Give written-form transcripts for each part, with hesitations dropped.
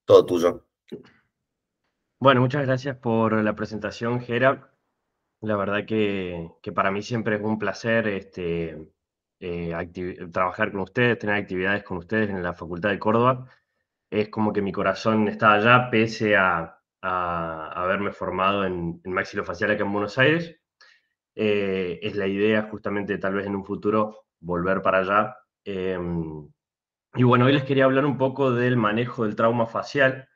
Todo tuyo. Bueno, muchas gracias por la presentación, Gera. La verdad que para mí siempre es un placer trabajar con ustedes, tener actividades con ustedes en la Facultad de Córdoba. Es como que mi corazón está allá, pese a haberme formado en maxilofacial acá en Buenos Aires. Es la idea justamente tal vez en un futuro volver para allá. Y bueno, hoy les quería hablar un poco del manejo del trauma facial.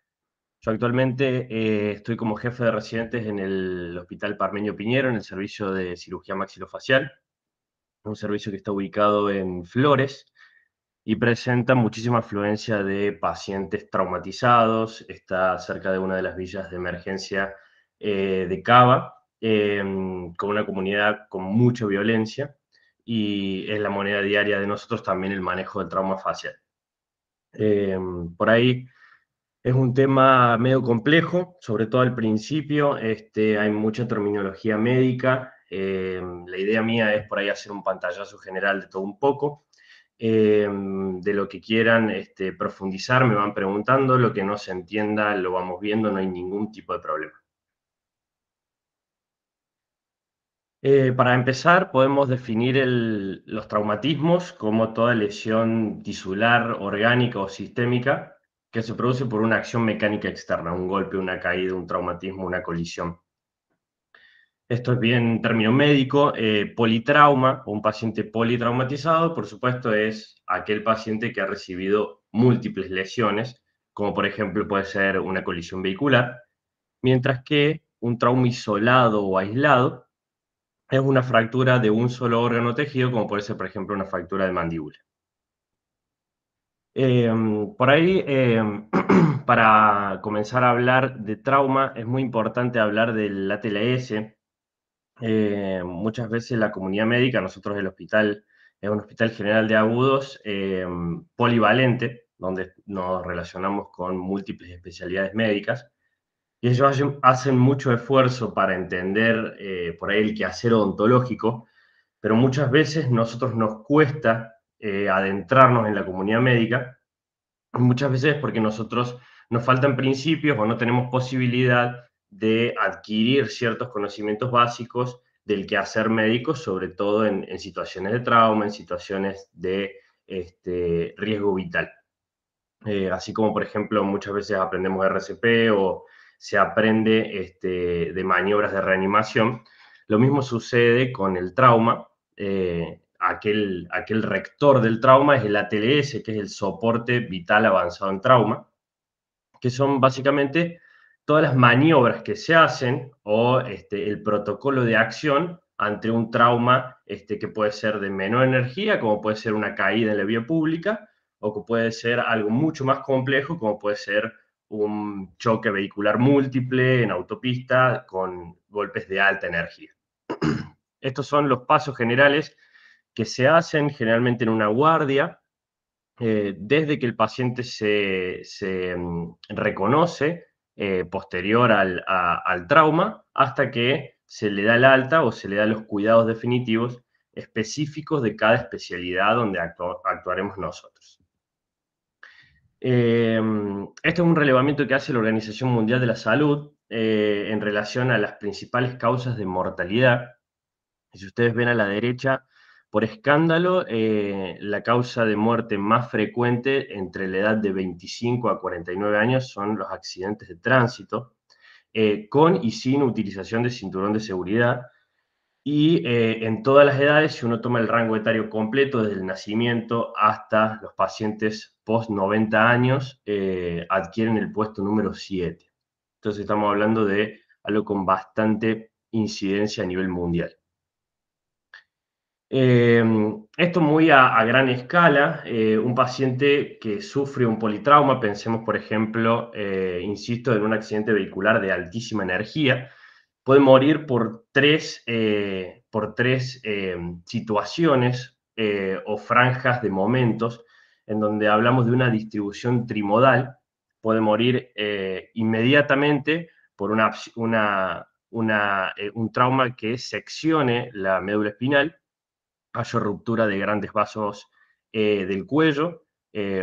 Yo actualmente estoy como jefe de residentes en el Hospital Parmenio Piñero, en el servicio de cirugía maxilofacial, un servicio que está ubicado en Flores y presenta muchísima afluencia de pacientes traumatizados. Está cerca de una de las villas de emergencia de Cava, con una comunidad con mucha violencia, y es la moneda diaria de nosotros también el manejo del trauma facial. Eh, por ahí es un tema medio complejo, sobre todo al principio. Hay mucha terminología médica. La idea mía es por ahí hacer un pantallazo general de todo un poco. De lo que quieran profundizar, me van preguntando. Lo que no se entienda, lo vamos viendo, no hay ningún tipo de problema. Para empezar, podemos definir los traumatismos como toda lesión tisular, orgánica o sistémica que se produce por una acción mecánica externa, un golpe, una caída, un traumatismo, una colisión. Esto es bien término médico. Politrauma, o un paciente politraumatizado, por supuesto, es aquel paciente que ha recibido múltiples lesiones, como por ejemplo puede ser una colisión vehicular, mientras que un trauma isolado o aislado es una fractura de un solo órgano o tejido, como puede ser, por ejemplo, una fractura de mandíbula. Por ahí, para comenzar a hablar de trauma, es muy importante hablar del ATLS. Muchas veces la comunidad médica, nosotros el hospital es un hospital general de agudos polivalente, donde nos relacionamos con múltiples especialidades médicas, y ellos hacen mucho esfuerzo para entender por ahí el quehacer odontológico, pero muchas veces nosotros nos cuesta adentrarnos en la comunidad médica, muchas veces porque nosotros nos faltan principios o no tenemos posibilidad de adquirir ciertos conocimientos básicos del quehacer médico, sobre todo en situaciones de trauma, en situaciones de riesgo vital. Así como, por ejemplo, muchas veces aprendemos RCP o se aprende de maniobras de reanimación. Lo mismo sucede con el trauma. Aquel rector del trauma es el ATLS, que es el soporte vital avanzado en trauma, que son básicamente todas las maniobras que se hacen o el protocolo de acción ante un trauma que puede ser de menor energía, como puede ser una caída en la vía pública, o que puede ser algo mucho más complejo, como puede ser un choque vehicular múltiple en autopista con golpes de alta energía. Estos son los pasos generales que se hacen generalmente en una guardia, desde que el paciente se reconoce posterior al trauma hasta que se le da el alta o se le da los cuidados definitivos específicos de cada especialidad donde actuaremos nosotros. Este es un relevamiento que hace la Organización Mundial de la Salud en relación a las principales causas de mortalidad. Y si ustedes ven a la derecha, por escándalo, la causa de muerte más frecuente entre la edad de 25 a 49 años son los accidentes de tránsito, con y sin utilización de cinturón de seguridad. Y en todas las edades, si uno toma el rango etario completo, desde el nacimiento hasta los pacientes post 90 años, adquieren el puesto número 7. Entonces estamos hablando de algo con bastante incidencia a nivel mundial. Eh, Esto muy a gran escala, un paciente que sufre un politrauma, pensemos por ejemplo, insisto, en un accidente vehicular de altísima energía, puede morir por tres situaciones o franjas de momentos en donde hablamos de una distribución trimodal. Puede morir inmediatamente por un trauma que seccione la médula espinal, haya ruptura de grandes vasos del cuello,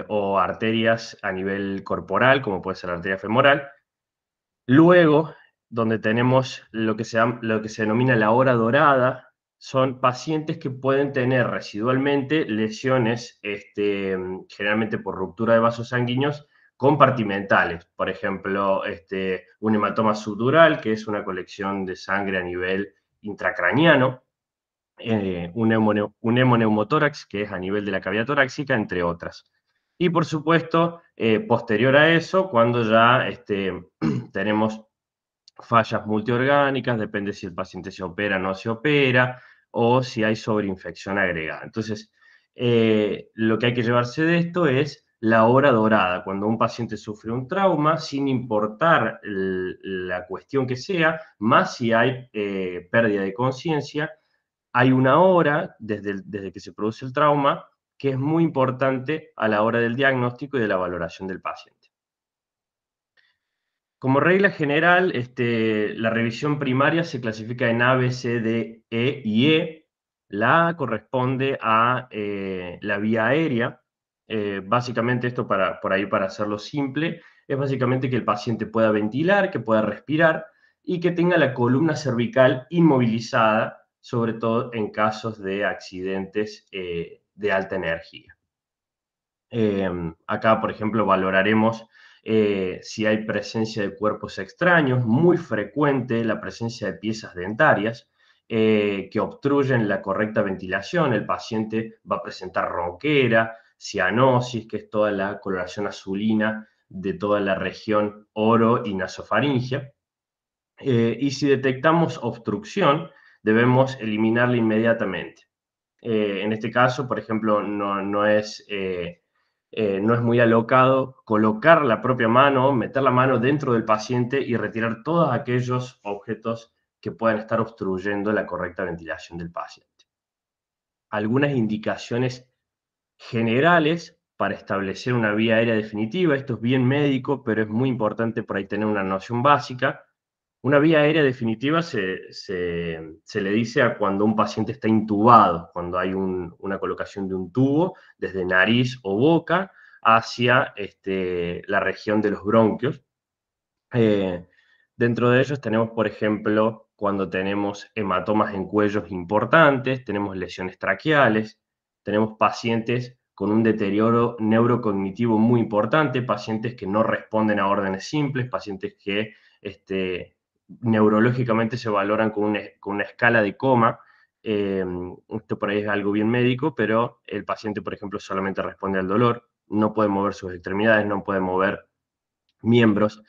o arterias a nivel corporal, como puede ser la arteria femoral. Luego, donde tenemos lo que se denomina la hora dorada, son pacientes que pueden tener residualmente lesiones, generalmente por ruptura de vasos sanguíneos compartimentales. Por ejemplo, un hematoma subdural, que es una colección de sangre a nivel intracraniano, un hemoneumotórax, que es a nivel de la cavidad torácica, entre otras. Y por supuesto, posterior a eso, cuando ya tenemos fallas multiorgánicas, depende si el paciente se opera o no se opera, o si hay sobreinfección agregada. Entonces, lo que hay que llevarse de esto es la hora dorada, cuando un paciente sufre un trauma, sin importar la cuestión que sea, más si hay pérdida de conciencia, hay una hora desde que se produce el trauma que es muy importante a la hora del diagnóstico y de la valoración del paciente. Como regla general, la revisión primaria se clasifica en A, B, C, D, E y E. La A corresponde a la vía aérea. Básicamente esto, por ahí para hacerlo simple, es básicamente que el paciente pueda ventilar, que pueda respirar y que tenga la columna cervical inmovilizada, sobre todo en casos de accidentes de alta energía. Acá, por ejemplo, valoraremos si hay presencia de cuerpos extraños, muy frecuente la presencia de piezas dentarias que obstruyen la correcta ventilación. El paciente va a presentar ronquera, cianosis, que es toda la coloración azulina de toda la región oro y nasofaringia. Y si detectamos obstrucción, debemos eliminarla inmediatamente. En este caso, por ejemplo, no es muy alocado colocar la propia mano, meter la mano dentro del paciente y retirar todos aquellos objetos que puedan estar obstruyendo la correcta ventilación del paciente. Algunas indicaciones generales para establecer una vía aérea definitiva. Esto es bien médico, pero es muy importante por ahí tener una noción básica. Una vía aérea definitiva se le dice a cuando un paciente está intubado, cuando hay una colocación de un tubo desde nariz o boca hacia la región de los bronquios. Eh, Dentro de ellos tenemos, por ejemplo, cuando tenemos hematomas en cuellos importantes, tenemos lesiones traqueales, tenemos pacientes con un deterioro neurocognitivo muy importante, pacientes que no responden a órdenes simples, pacientes que neurológicamente se valoran con una escala de coma. Eh, Esto por ahí es algo bien médico, pero el paciente, por ejemplo, solamente responde al dolor, no puede mover sus extremidades, no puede mover miembros.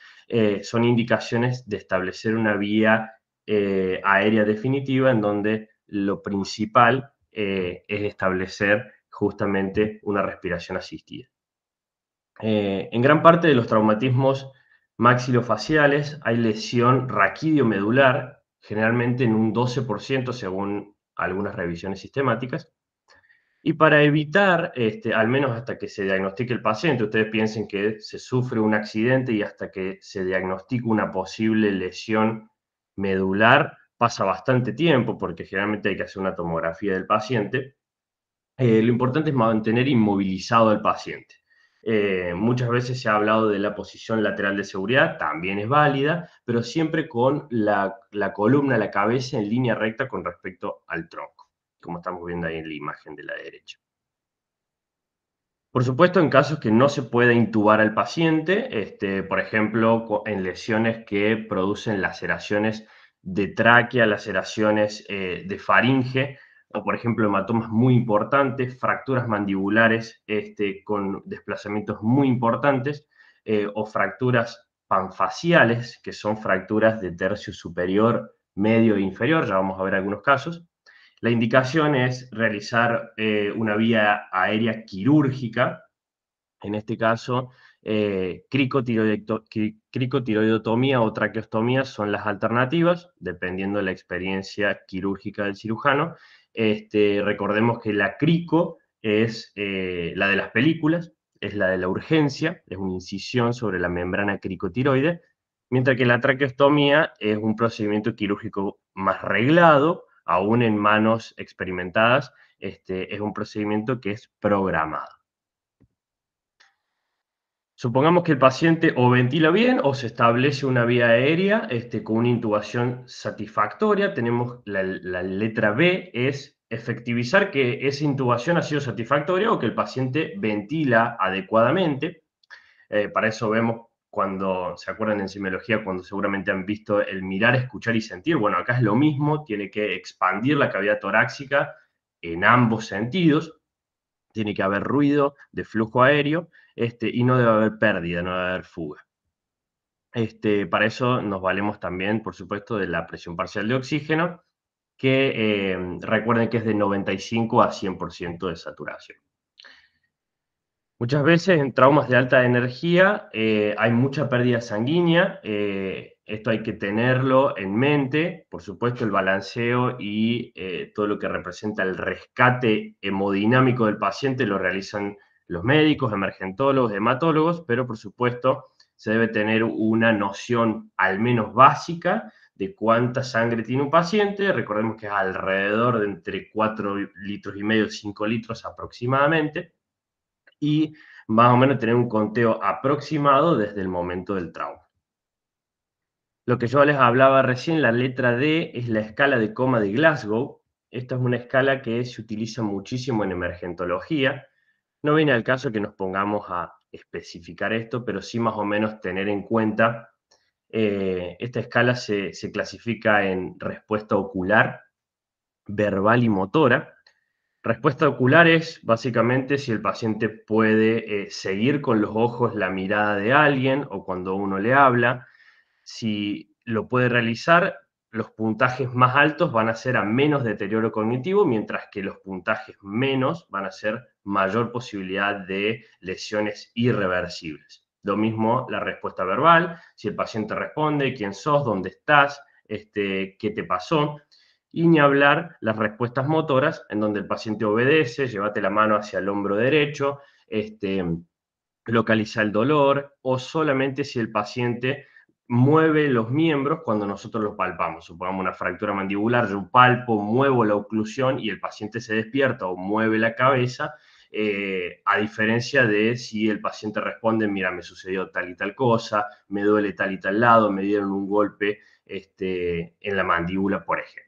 Son indicaciones de establecer una vía aérea definitiva en donde lo principal es establecer justamente una respiración asistida. En gran parte de los traumatismos maxilofaciales hay lesión raquídeo-medular, generalmente en un 12% según algunas revisiones sistemáticas, y para evitar, al menos hasta que se diagnostique el paciente, ustedes piensen que se sufre un accidente y hasta que se diagnostica una posible lesión medular, pasa bastante tiempo porque generalmente hay que hacer una tomografía del paciente. Lo importante es mantener inmovilizado al paciente. Muchas veces se ha hablado de la posición lateral de seguridad, también es válida, pero siempre con la columna, la cabeza en línea recta con respecto al tronco, como estamos viendo ahí en la imagen de la derecha. Por supuesto, en casos que no se pueda intubar al paciente, por ejemplo, en lesiones que producen laceraciones de tráquea, laceraciones de faringe, o por ejemplo, hematomas muy importantes, fracturas mandibulares con desplazamientos muy importantes, o fracturas panfaciales, que son fracturas de tercio superior, medio e inferior, ya vamos a ver algunos casos. La indicación es realizar una vía aérea quirúrgica, en este caso, cricotiroidotomía o traqueostomía son las alternativas, dependiendo de la experiencia quirúrgica del cirujano. Recordemos que la crico es la de las películas, es la de la urgencia, es una incisión sobre la membrana cricotiroide, mientras que la traqueostomía es un procedimiento quirúrgico más reglado, aún en manos experimentadas, es un procedimiento que es programado. Supongamos que el paciente o ventila bien o se establece una vía aérea con una intubación satisfactoria. Tenemos la letra B, es efectivizar que esa intubación ha sido satisfactoria o que el paciente ventila adecuadamente. Para eso vemos cuando, ¿se acuerdan en semiología? Cuando seguramente han visto el mirar, escuchar y sentir. Bueno, acá es lo mismo, tiene que expandir la cavidad torácica en ambos sentidos. Tiene que haber ruido de flujo aéreo y no debe haber pérdida, no debe haber fuga. Para eso nos valemos también, por supuesto, de la presión parcial de oxígeno, que recuerden que es de 95 a 100% de saturación. Muchas veces en traumas de alta energía hay mucha pérdida sanguínea. Esto hay que tenerlo en mente. Por supuesto, el balanceo y todo lo que representa el rescate hemodinámico del paciente lo realizan los médicos, emergentólogos, hematólogos, pero por supuesto se debe tener una noción al menos básica de cuánta sangre tiene un paciente. Recordemos que es alrededor de entre 4,5 litros y 5 litros aproximadamente, y más o menos tener un conteo aproximado desde el momento del trauma. Lo que yo les hablaba recién, la letra D, es la escala de coma de Glasgow. Esta es una escala que se utiliza muchísimo en emergentología. No viene al caso que nos pongamos a especificar esto, pero sí más o menos tener en cuenta, esta escala se clasifica en respuesta ocular, verbal y motora. Respuesta ocular es básicamente si el paciente puede seguir con los ojos la mirada de alguien o cuando uno le habla. Si lo puede realizar, los puntajes más altos van a ser a menos deterioro cognitivo, mientras que los puntajes menos van a ser mayor posibilidad de lesiones irreversibles. Lo mismo la respuesta verbal, si el paciente responde, quién sos, dónde estás, qué te pasó. Y ni hablar las respuestas motoras, en donde el paciente obedece, llévate la mano hacia el hombro derecho, localiza el dolor, o solamente si el paciente mueve los miembros cuando nosotros los palpamos. Supongamos una fractura mandibular, yo palpo, muevo la oclusión y el paciente se despierta o mueve la cabeza, a diferencia de si el paciente responde, mira, me sucedió tal y tal cosa, me duele tal y tal lado, me dieron un golpe en la mandíbula, por ejemplo.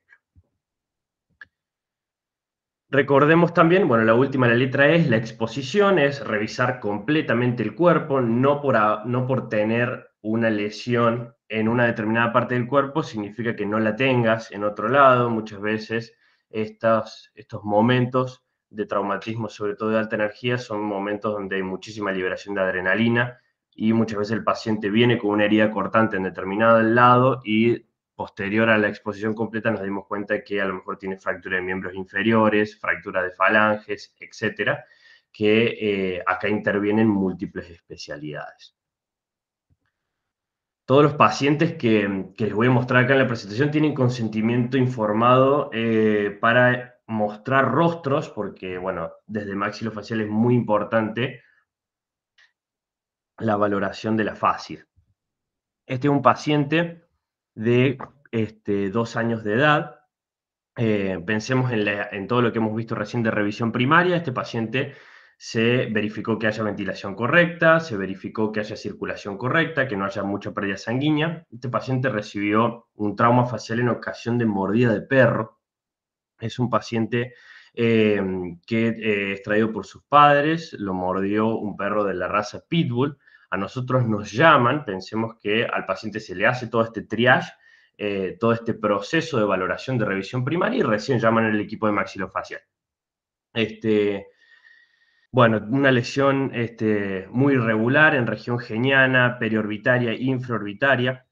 Recordemos también, bueno, la última, la letra E, es la exposición, es revisar completamente el cuerpo, no por tener una lesión en una determinada parte del cuerpo significa que no la tengas en otro lado. Muchas veces estos momentos de traumatismo, sobre todo de alta energía, son momentos donde hay muchísima liberación de adrenalina y muchas veces el paciente viene con una herida cortante en determinado lado y posterior a la exposición completa nos dimos cuenta que a lo mejor tiene fractura de miembros inferiores, fractura de falanges, etcétera, que acá intervienen múltiples especialidades. Todos los pacientes que les voy a mostrar acá en la presentación tienen consentimiento informado para mostrar rostros, porque, bueno, desde maxilofacial es muy importante la valoración de la fascia. Este es un paciente de 2 años de edad. Pensemos en todo lo que hemos visto recién de revisión primaria. Este paciente se verificó que haya ventilación correcta, se verificó que haya circulación correcta, que no haya mucha pérdida sanguínea. Este paciente recibió un trauma facial en ocasión de mordida de perro. Es un paciente que es traído por sus padres, lo mordió un perro de la raza Pitbull. A nosotros nos llaman, pensemos que al paciente se le hace todo este triage, todo este proceso de valoración de revisión primaria y recién llaman al equipo de maxilofacial. Bueno, una lesión muy irregular en región geniana, periorbitaria e infraorbitaria,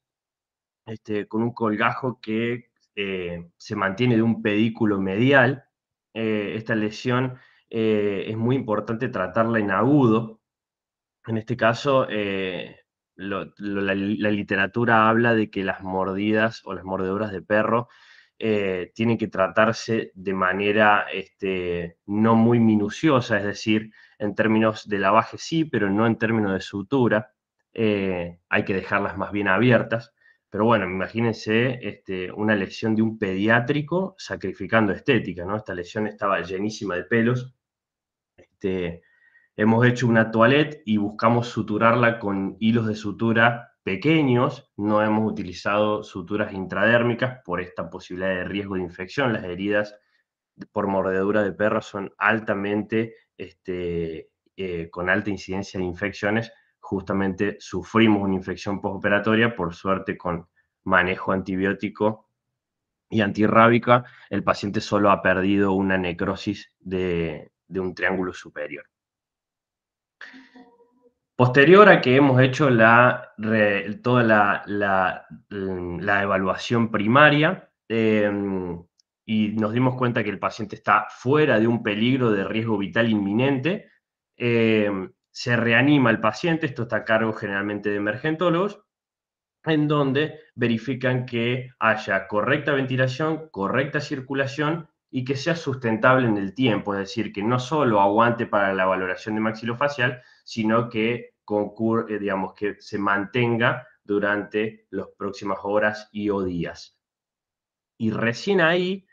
con un colgajo que se mantiene de un pedículo medial. Esta lesión es muy importante tratarla en agudo. En este caso, la literatura habla de que las mordidas o las mordeduras de perro tienen que tratarse de manera no muy minuciosa, es decir, en términos de lavaje sí, pero no en términos de sutura. Hay que dejarlas más bien abiertas. Pero bueno, imagínense una lesión de un pediátrico sacrificando estética, ¿no? Esta lesión estaba llenísima de pelos. hemos hecho una toalette y buscamos suturarla con hilos de sutura pequeños, no hemos utilizado suturas intradérmicas por esta posibilidad de riesgo de infección. Las heridas por mordedura de perro son altamente, con alta incidencia de infecciones. Justamente sufrimos una infección postoperatoria, por suerte con manejo antibiótico y antirrábica, el paciente solo ha perdido una necrosis de un triángulo superior. Posterior a que hemos hecho toda la evaluación primaria, y nos dimos cuenta que el paciente está fuera de un peligro de riesgo vital inminente, se reanima el paciente, esto está a cargo generalmente de emergentólogos, en donde verifican que haya correcta ventilación, correcta circulación y que sea sustentable en el tiempo, es decir, que no solo aguante para la valoración de maxilofacial, sino que digamos, que se mantenga durante las próximas horas y o días. Y recién ahí,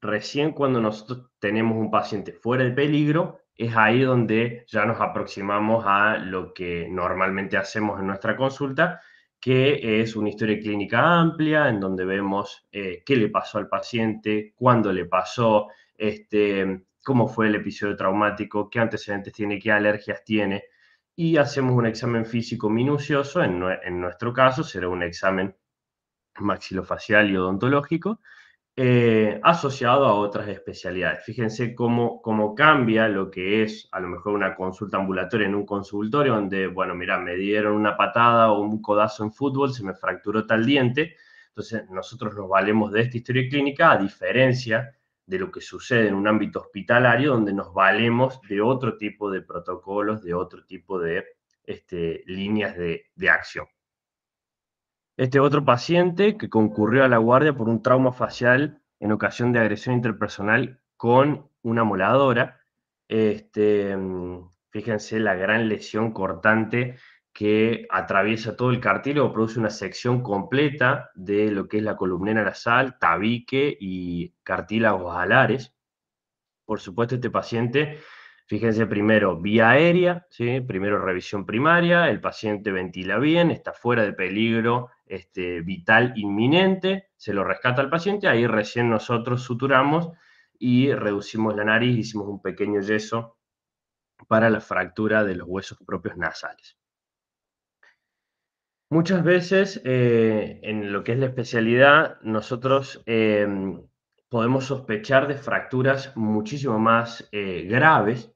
recién cuando nosotros tenemos un paciente fuera de peligro, es ahí donde ya nos aproximamos a lo que normalmente hacemos en nuestra consulta, que es una historia clínica amplia, en donde vemos qué le pasó al paciente, cuándo le pasó, cómo fue el episodio traumático, qué antecedentes tiene, qué alergias tiene, y hacemos un examen físico minucioso. En nuestro caso será un examen maxilofacial y odontológico, asociado a otras especialidades. Fíjense cómo cambia lo que es a lo mejor una consulta ambulatoria en un consultorio donde, bueno, mira, me dieron una patada o un codazo en fútbol, se me fracturó tal diente. Entonces, nosotros nos valemos de esta historia clínica, a diferencia de lo que sucede en un ámbito hospitalario, donde nos valemos de otro tipo de protocolos, de otro tipo de líneas de acción. Este otro paciente que concurrió a la guardia por un trauma facial en ocasión de agresión interpersonal con una moladora. Fíjense la gran lesión cortante que atraviesa todo el cartílago, produce una sección completa de lo que es la columna nasal, tabique y cartílagos alares. Por supuesto, este paciente, fíjense primero, vía aérea, ¿sí? Primero revisión primaria, el paciente ventila bien, está fuera de peligro vital inminente, se lo rescata al paciente, ahí recién nosotros suturamos y reducimos la nariz, hicimos un pequeño yeso para la fractura de los huesos propios nasales. Muchas veces en lo que es la especialidad, nosotros podemos sospechar de fracturas muchísimo más graves,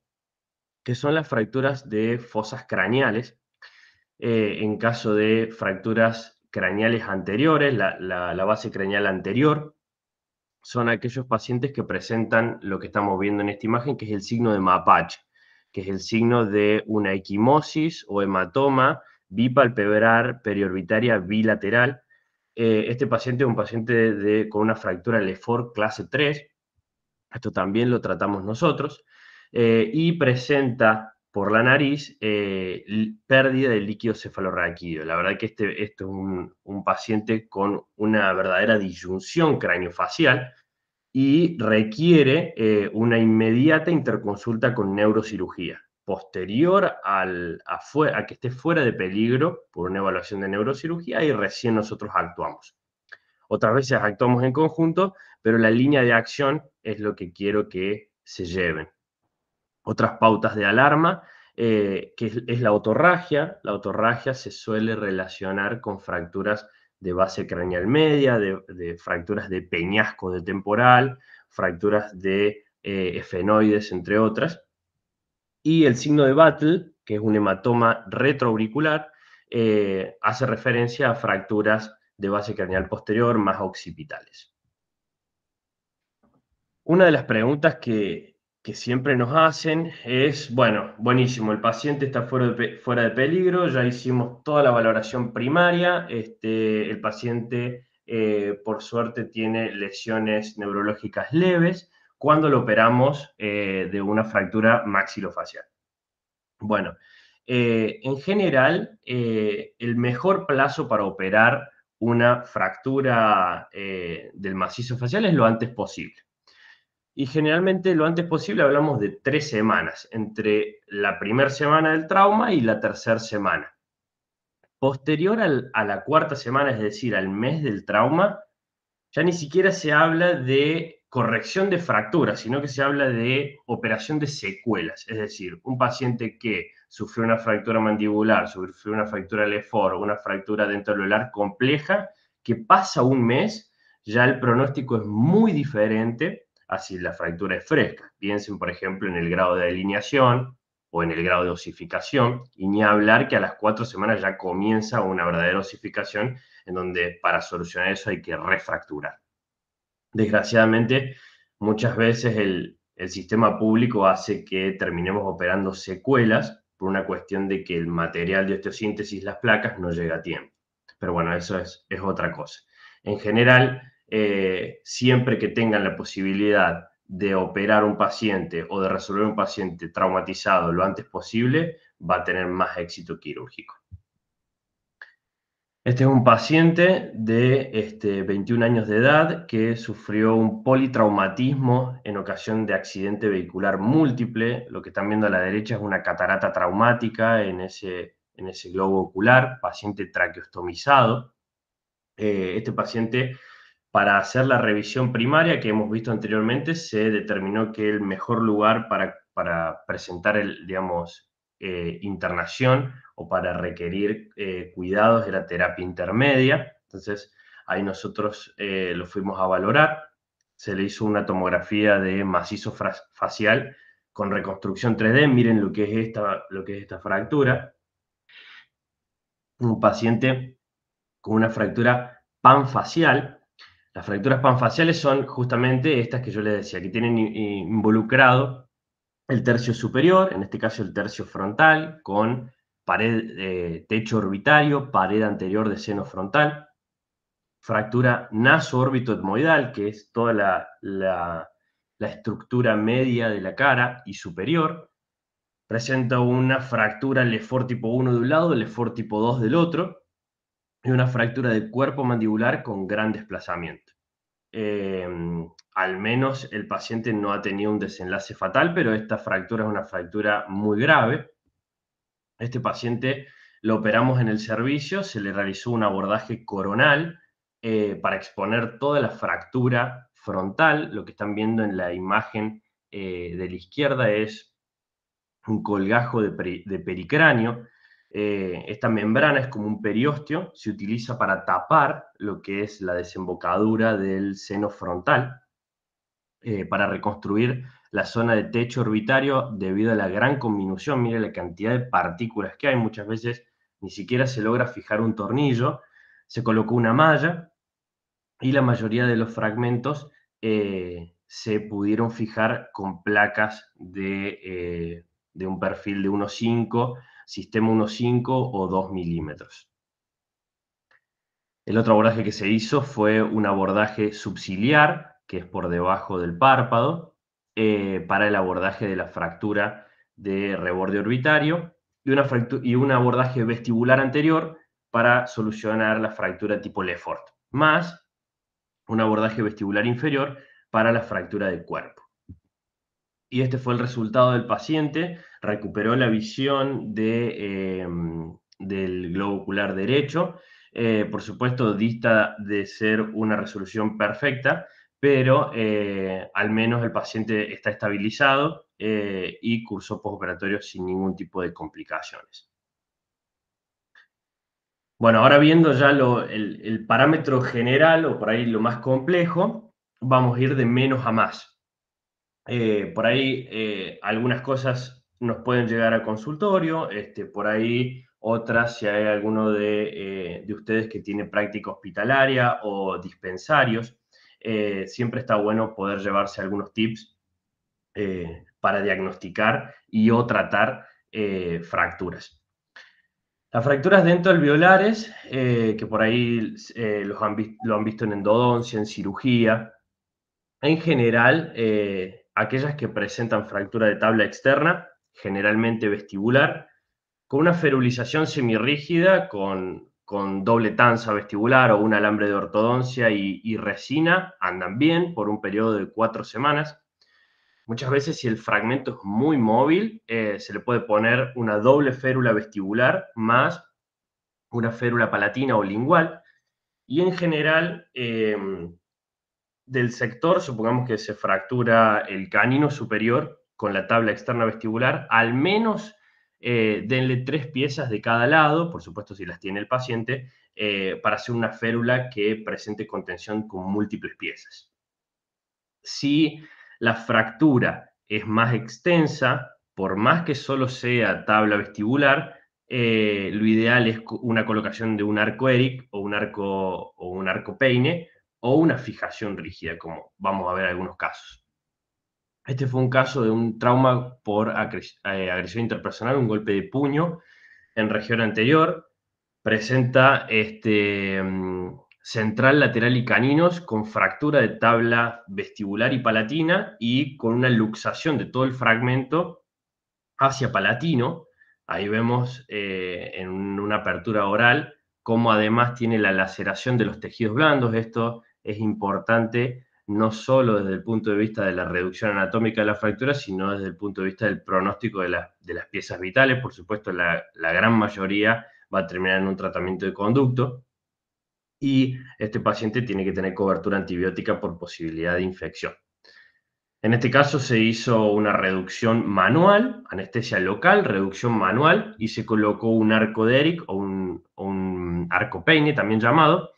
que son las fracturas de fosas craneales. En caso de fracturas craneales anteriores, la base craneal anterior, son aquellos pacientes que presentan lo que estamos viendo en esta imagen, que es el signo de Mapache, que es el signo de una equimosis o hematoma bipalpebral periorbitaria bilateral. Este paciente es un paciente con una fractura Lefort clase 3, esto también lo tratamos nosotros, y presenta por la nariz pérdida de líquido cefalorraquídeo. La verdad que este es un paciente con una verdadera disyunción craneofacial y requiere una inmediata interconsulta con neurocirugía, posterior a que esté fuera de peligro por una evaluación de neurocirugía, y recién nosotros actuamos. Otras veces actuamos en conjunto, pero la línea de acción es lo que quiero que se lleven. Otras pautas de alarma, que es la otorragia. La otorragia se suele relacionar con fracturas de base craneal media, de fracturas de peñasco de temporal, fracturas de efenoides, entre otras. Y el signo de Battle, que es un hematoma retroauricular, hace referencia a fracturas de base craneal posterior más occipitales. Una de las preguntas que siempre nos hacen es, bueno, buenísimo, el paciente está fuera de peligro, ya hicimos toda la valoración primaria, el paciente por suerte tiene lesiones neurológicas leves, ¿cuándo lo operamos de una fractura maxilofacial? Bueno, en general, el mejor plazo para operar una fractura del macizo facial es lo antes posible. Y generalmente lo antes posible hablamos de 3 semanas, entre la primera semana del trauma y la tercera semana. Posterior a la cuarta semana, es decir, al mes del trauma, ya ni siquiera se habla de corrección de fracturas, sino que se habla de operación de secuelas. Es decir, un paciente que sufrió una fractura mandibular, sufrió una fractura LEFOR, una fractura dentoalveolar compleja, que pasa un mes, ya el pronóstico es muy diferente a si la fractura es fresca. Piensen, por ejemplo, en el grado de alineación o en el grado de osificación, y ni hablar que a las 4 semanas ya comienza una verdadera osificación, en donde para solucionar eso hay que refracturar. Desgraciadamente, muchas veces el sistema público hace que terminemos operando secuelas por una cuestión de que el material de osteosíntesis, las placas, no llega a tiempo. Pero bueno, eso es otra cosa. En general, siempre que tengan la posibilidad de operar un paciente o de resolver un paciente traumatizado lo antes posible, va a tener más éxito quirúrgico. Este es un paciente de 21 años de edad que sufrió un politraumatismo en ocasión de accidente vehicular múltiple. Lo que están viendo a la derecha es una catarata traumática en ese globo ocular, paciente traqueostomizado. Este paciente, para hacer la revisión primaria que hemos visto anteriormente, se determinó que el mejor lugar para presentar internación o para requerir cuidados era terapia intermedia. Entonces, ahí nosotros lo fuimos a valorar. Se le hizo una tomografía de macizo facial con reconstrucción 3D. Miren lo que es esta fractura. Un paciente con una fractura panfacial. Las fracturas panfaciales son justamente estas que yo les decía, que tienen involucrado el tercio superior, en este caso el tercio frontal, con pared, techo orbitario, pared anterior de seno frontal, fractura naso-órbito-etmoidal, que es toda la estructura media de la cara y superior. Presenta una fractura LEFOR tipo 1 de un lado, LEFOR tipo 2 del otro, y una fractura del cuerpo mandibular con gran desplazamiento. Al menos el paciente no ha tenido un desenlace fatal, pero esta fractura es una fractura muy grave. Este paciente lo operamos en el servicio, se le realizó un abordaje coronal para exponer toda la fractura frontal. Lo que están viendo en la imagen de la izquierda es un colgajo de pericráneo. Esta membrana es como un periósteo, se utiliza para tapar lo que es la desembocadura del seno frontal, para reconstruir la zona de techo orbitario debido a la gran conminución. Mire la cantidad de partículas que hay, muchas veces ni siquiera se logra fijar un tornillo. Se colocó una malla y la mayoría de los fragmentos se pudieron fijar con placas de un perfil de 1,5, sistema 1,5 o 2 milímetros. El otro abordaje que se hizo fue un abordaje subciliar, que es por debajo del párpado, para el abordaje de la fractura de reborde orbitario y un abordaje vestibular anterior para solucionar la fractura tipo Lefort, más un abordaje vestibular inferior para la fractura de cuerpo. Y este fue el resultado del paciente. Recuperó la visión del globo ocular derecho. Por supuesto, dista de ser una resolución perfecta, pero al menos el paciente está estabilizado y cursó postoperatorio sin ningún tipo de complicaciones. Bueno, ahora viendo ya el parámetro general, o por ahí lo más complejo, vamos a ir de menos a más. Por ahí algunas cosas nos pueden llegar al consultorio, por ahí otras, si hay alguno de ustedes que tiene práctica hospitalaria o dispensarios, siempre está bueno poder llevarse algunos tips para diagnosticar y o tratar fracturas. Las fracturas dentoalveolares, que por ahí lo han visto en endodoncia, en cirugía, en general, aquellas que presentan fractura de tabla externa, generalmente vestibular, con una ferulización semirrígida, con doble tanza vestibular o un alambre de ortodoncia y resina, andan bien por un periodo de 4 semanas. Muchas veces, si el fragmento es muy móvil, se le puede poner una doble férula vestibular más una férula palatina o lingual. Y en general, del sector, supongamos que se fractura el canino superior con la tabla externa vestibular, al menos denle 3 piezas de cada lado, por supuesto si las tiene el paciente, para hacer una férula que presente contención con múltiples piezas. Si la fractura es más extensa, por más que solo sea tabla vestibular, lo ideal es una colocación de un arco Eric o un arco Peine o una fijación rígida, como vamos a ver algunos casos. Este fue un caso de un trauma por agresión interpersonal, un golpe de puño en región anterior. Presenta central, lateral y caninos con fractura de tabla vestibular y palatina y con una luxación de todo el fragmento hacia palatino. Ahí vemos en una apertura oral cómo además tiene la laceración de los tejidos blandos. Esto es importante no solo desde el punto de vista de la reducción anatómica de la fractura, sino desde el punto de vista del pronóstico de las piezas vitales. Por supuesto, la gran mayoría va a terminar en un tratamiento de conducto y este paciente tiene que tener cobertura antibiótica por posibilidad de infección. En este caso se hizo una reducción manual, anestesia local, reducción manual, y se colocó un arco de Eric o un arco Peine, también llamado,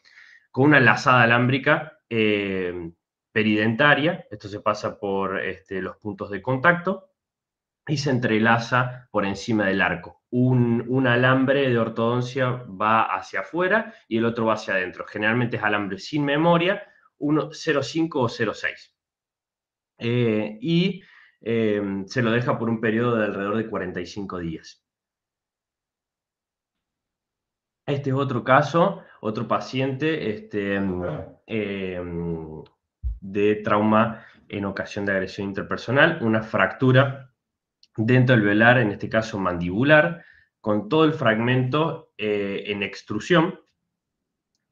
con una lazada alámbrica peridentaria. Esto se pasa por los puntos de contacto y se entrelaza por encima del arco. Un alambre de ortodoncia va hacia afuera y el otro va hacia adentro. Generalmente es alambre sin memoria, 0,5 o 0,6. Y se lo deja por un periodo de alrededor de 45 días. Este es otro caso, otro paciente de trauma en ocasión de agresión interpersonal, una fractura dentro del velar, en este caso mandibular, con todo el fragmento en extrusión.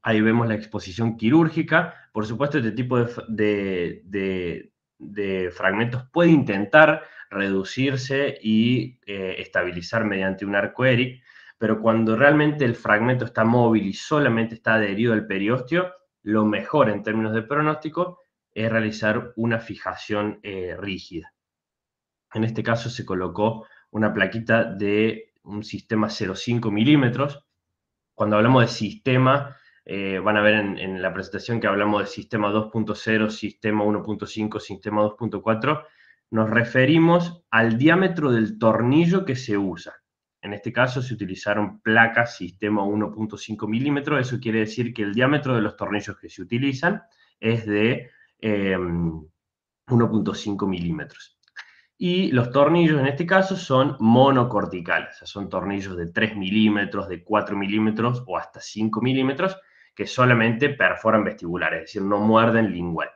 Ahí vemos la exposición quirúrgica. Por supuesto, este tipo de fragmentos puede intentar reducirse y estabilizar mediante un arco Eric, pero cuando realmente el fragmento está móvil y solamente está adherido al periósteo, lo mejor en términos de pronóstico es realizar una fijación rígida. En este caso se colocó una plaquita de un sistema 0,5 milímetros. Cuando hablamos de sistema, van a ver en la presentación que hablamos de sistema 2.0, sistema 1.5, sistema 2.4, nos referimos al diámetro del tornillo que se usa. En este caso se utilizaron placas sistema 1.5 milímetros, eso quiere decir que el diámetro de los tornillos que se utilizan es de 1.5 milímetros. Y los tornillos en este caso son monocorticales, o sea, son tornillos de 3 milímetros, de 4 milímetros o hasta 5 milímetros que solamente perforan vestibulares, es decir, no muerden lingual.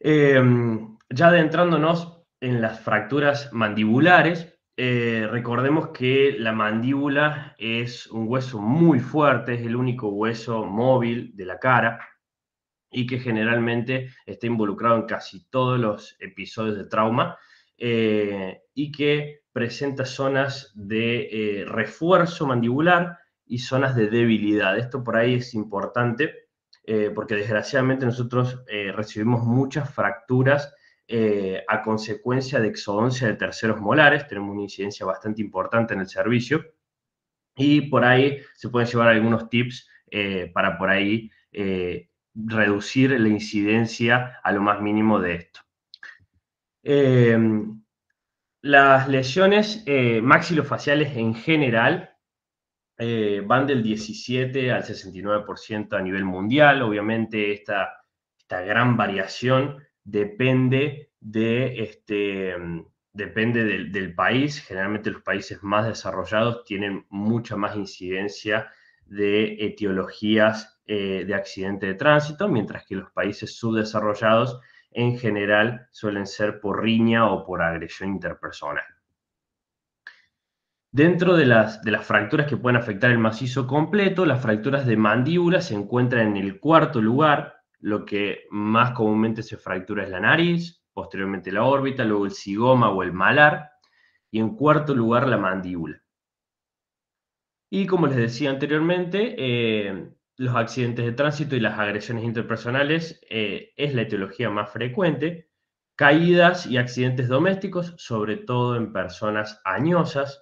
Ya adentrándonos en las fracturas mandibulares, recordemos que la mandíbula es un hueso muy fuerte, es el único hueso móvil de la cara y que generalmente está involucrado en casi todos los episodios de trauma y que presenta zonas de refuerzo mandibular y zonas de debilidad. Esto por ahí es importante porque desgraciadamente nosotros recibimos muchas fracturas a consecuencia de exodoncia de terceros molares. Tenemos una incidencia bastante importante en el servicio y por ahí se pueden llevar algunos tips para por ahí reducir la incidencia a lo más mínimo de esto. Las lesiones maxilofaciales en general van del 17 al 69% a nivel mundial. Obviamente esta gran variación depende del país. Generalmente los países más desarrollados tienen mucha más incidencia de etiologías de accidente de tránsito, mientras que los países subdesarrollados en general suelen ser por riña o por agresión interpersonal. Dentro de las fracturas que pueden afectar el macizo completo, las fracturas de mandíbula se encuentran en el cuarto lugar. lo que más comúnmente se fractura es la nariz, posteriormente la órbita, luego el zigoma o el malar, y en cuarto lugar la mandíbula. Y como les decía anteriormente, los accidentes de tránsito y las agresiones interpersonales es la etiología más frecuente. Caídas y accidentes domésticos, sobre todo en personas añosas.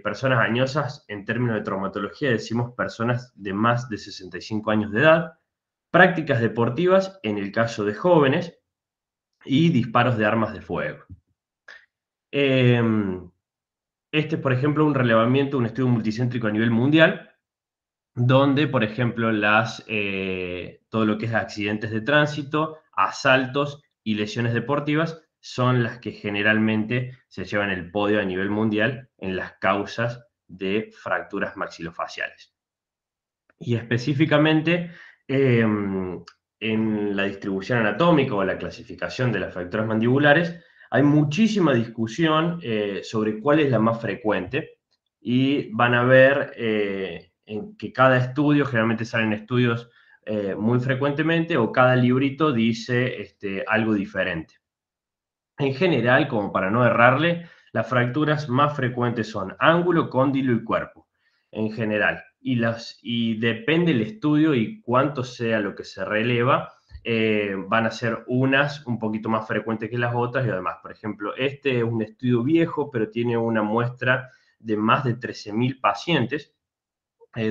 Personas añosas, en términos de traumatología, decimos personas de más de 65 años de edad. Prácticas deportivas, en el caso de jóvenes, y disparos de armas de fuego. Este es, por ejemplo, un relevamiento, un estudio multicéntrico a nivel mundial, donde, por ejemplo, todo lo que es accidentes de tránsito, asaltos y lesiones deportivas son las que generalmente se llevan el podio a nivel mundial en las causas de fracturas maxilofaciales. Y específicamente en la distribución anatómica o la clasificación de las fracturas mandibulares, hay muchísima discusión sobre cuál es la más frecuente, y van a ver en que cada estudio, generalmente salen estudios muy frecuentemente, o cada librito dice algo diferente. En general, como para no errarle, las fracturas más frecuentes son ángulo, cóndilo y cuerpo, en general. Y depende el estudio y cuánto sea lo que se releva, van a ser unas un poquito más frecuentes que las otras y además. Por ejemplo, este es un estudio viejo, pero tiene una muestra de más de 13.000 pacientes,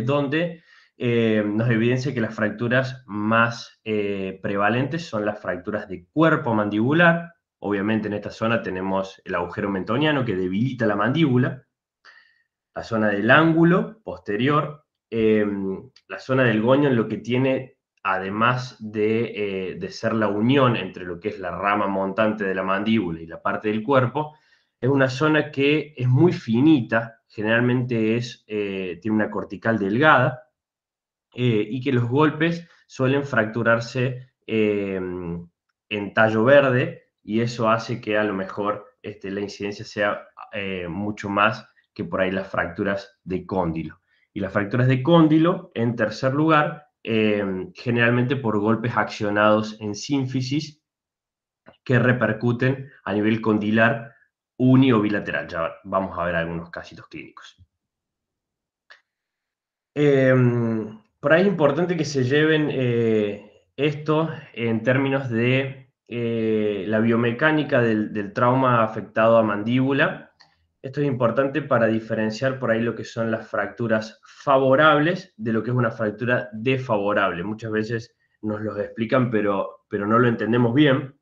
donde nos evidencia que las fracturas más prevalentes son las fracturas de cuerpo mandibular. Obviamente en esta zona tenemos el agujero mentoniano que debilita la mandíbula, la zona del ángulo posterior, la zona del goño, en lo que tiene, además de ser la unión entre lo que es la rama montante de la mandíbula y la parte del cuerpo, es una zona que es muy finita, generalmente tiene una cortical delgada, y que los golpes suelen fracturarse en tallo verde, y eso hace que a lo mejor la incidencia sea mucho más que por ahí las fracturas de cóndilo. Y las fracturas de cóndilo, en tercer lugar, generalmente por golpes accionados en sínfisis que repercuten a nivel condilar uni o bilateral. Ya vamos a ver algunos casitos clínicos. Por ahí es importante que se lleven esto en términos de la biomecánica del trauma afectado a mandíbula. Esto es importante para diferenciar por ahí lo que son las fracturas favorables de lo que es una fractura desfavorable. Muchas veces nos los explican, pero no lo entendemos bien.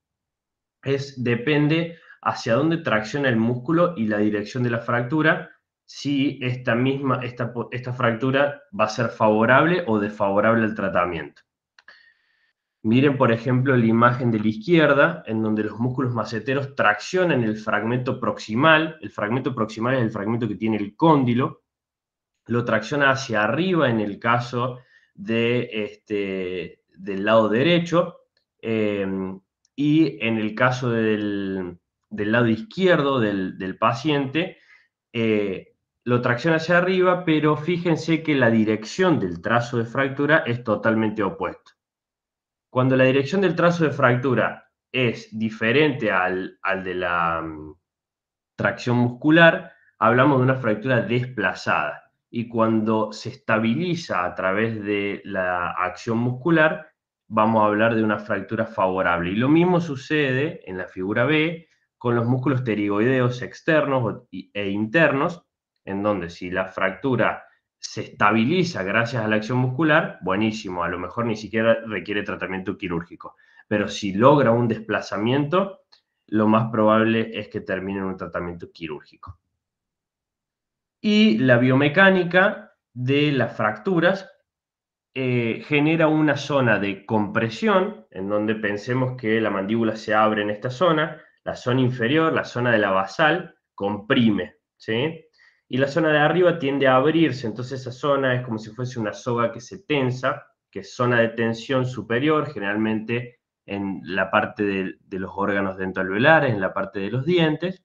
Depende hacia dónde tracciona el músculo y la dirección de la fractura, si esta fractura va a ser favorable o desfavorable al tratamiento. Miren, por ejemplo, la imagen de la izquierda, en donde los músculos maceteros traccionan el fragmento proximal. El fragmento proximal es el fragmento que tiene el cóndilo. Lo tracciona hacia arriba en el caso del lado derecho, y en el caso del lado izquierdo del paciente, lo tracciona hacia arriba, pero fíjense que la dirección del trazo de fractura es totalmente opuesta. Cuando la dirección del trazo de fractura es diferente al de la tracción muscular, hablamos de una fractura desplazada. Y cuando se estabiliza a través de la acción muscular, vamos a hablar de una fractura favorable. Y lo mismo sucede en la figura B con los músculos pterigoideos externos e internos, en donde si la fractura se estabiliza gracias a la acción muscular, buenísimo, a lo mejor ni siquiera requiere tratamiento quirúrgico. Pero si logra un desplazamiento, lo más probable es que termine en un tratamiento quirúrgico. Y la biomecánica de las fracturas genera una zona de compresión, en donde pensemos que la mandíbula se abre en esta zona, la zona inferior, la zona de la basal, comprime, ¿sí? Y la zona de arriba tiende a abrirse, entonces esa zona es como si fuese una soga que se tensa, que es zona de tensión superior, generalmente en la parte de los órganos dentoalveolares, en la parte de los dientes,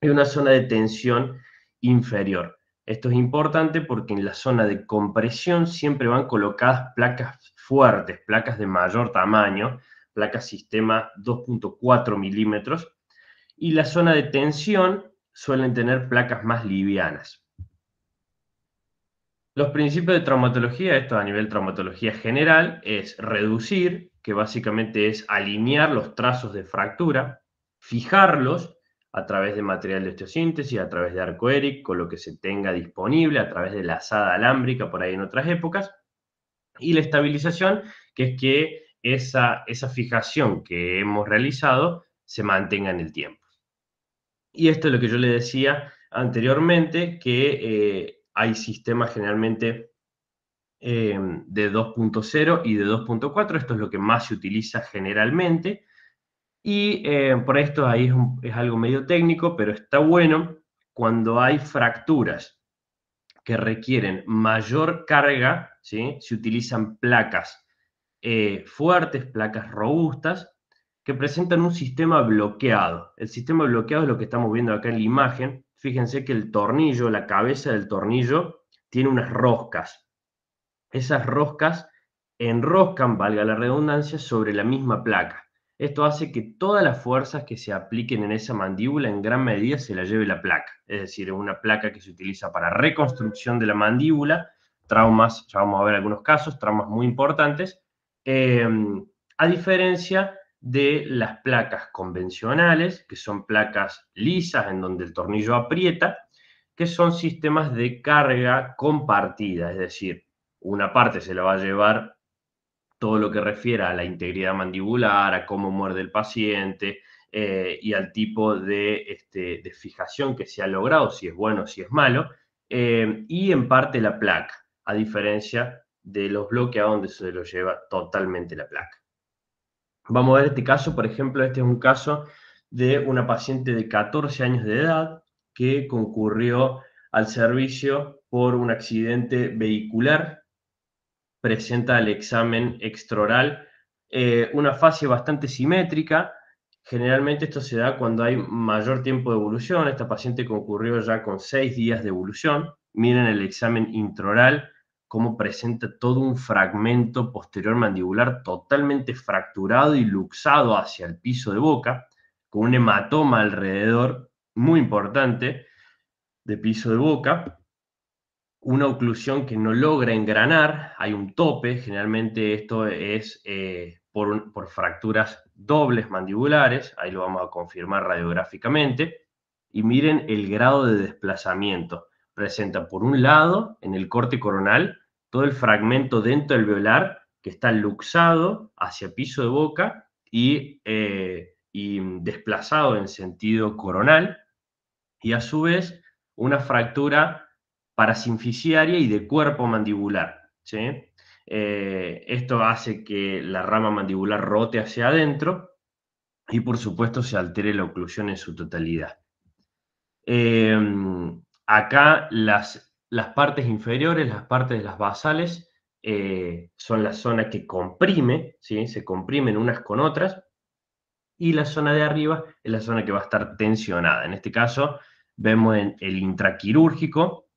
y una zona de tensión inferior. Esto es importante porque en la zona de compresión siempre van colocadas placas fuertes, placas de mayor tamaño, placas sistema 2.4 milímetros, y la zona de tensión suelen tener placas más livianas. Los principios de traumatología, esto a nivel traumatología general, es reducir, que básicamente es alinear los trazos de fractura, fijarlos a través de material de osteosíntesis, a través de arco ERIC, con lo que se tenga disponible, a través de la lazada alámbrica por ahí en otras épocas, y la estabilización, que es que esa fijación que hemos realizado se mantenga en el tiempo. Y esto es lo que yo le decía anteriormente, que hay sistemas generalmente de 2.0 y de 2.4. Esto es lo que más se utiliza generalmente. Y por esto ahí es algo medio técnico, pero está bueno cuando hay fracturas que requieren mayor carga, ¿sí? Se utilizan placas fuertes, placas robustas, que presentan un sistema bloqueado. El sistema bloqueado es lo que estamos viendo acá en la imagen. Fíjense que el tornillo, la cabeza del tornillo, tiene unas roscas. Esas roscas enroscan, valga la redundancia, sobre la misma placa. Esto hace que todas las fuerzas que se apliquen en esa mandíbula en gran medida se la lleve la placa. Es decir, es una placa que se utiliza para reconstrucción de la mandíbula, traumas, ya vamos a ver algunos casos, traumas muy importantes, eh, a diferencia de las placas convencionales, que son placas lisas en donde el tornillo aprieta, que son sistemas de carga compartida, es decir, una parte se la va a llevar todo lo que refiere a la integridad mandibular, a cómo muerde el paciente y al tipo de fijación que se ha logrado, si es bueno o si es malo, y en parte la placa, a diferencia de los bloqueados donde se lo lleva totalmente la placa. Vamos a ver este caso, por ejemplo, este es un caso de una paciente de 14 años de edad que concurrió al servicio por un accidente vehicular, presenta el examen extraoral una fase bastante simétrica. Generalmente esto se da cuando hay mayor tiempo de evolución. Esta paciente concurrió ya con 6 días de evolución. Miren el examen intraoral, cómo presenta todo un fragmento posterior mandibular totalmente fracturado y luxado hacia el piso de boca, con un hematoma alrededor muy importante de piso de boca, una oclusión que no logra engranar, hay un tope, generalmente esto es por fracturas dobles mandibulares, ahí lo vamos a confirmar radiográficamente, y miren el grado de desplazamiento. Presenta por un lado, en el corte coronal, todo el fragmento dentro del veolar que está luxado hacia piso de boca y desplazado en sentido coronal, y a su vez una fractura parasinficiaria y de cuerpo mandibular, ¿sí? Esto hace que la rama mandibular rote hacia adentro y por supuesto se altere la oclusión en su totalidad. Eh, Acá las partes inferiores, las partes de las basales, son la zona que comprime, ¿sí? Se comprimen unas con otras, y la zona de arriba es la zona que va a estar tensionada. En este caso, vemos en el intraquirúrgico,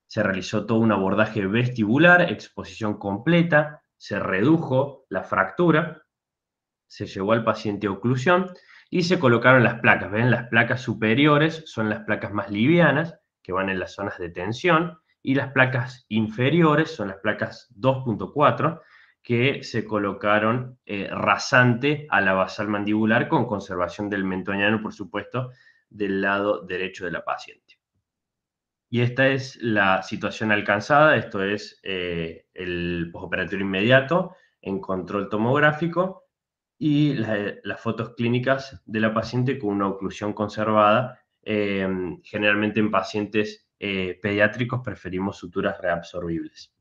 se realizó todo un abordaje vestibular, exposición completa, se redujo la fractura, se llevó al paciente a oclusión y se colocaron las placas. ¿Ven? Las placas superiores son las placas más livianas, que van en las zonas de tensión, y las placas inferiores son las placas 2.4, que se colocaron rasante a la basal mandibular con conservación del mentoñano, por supuesto, del lado derecho de la paciente. Y esta es la situación alcanzada, esto es el postoperatorio inmediato en control tomográfico y las fotos clínicas de la paciente con una oclusión conservada. Generalmente en pacientes pediátricos preferimos suturas reabsorbibles.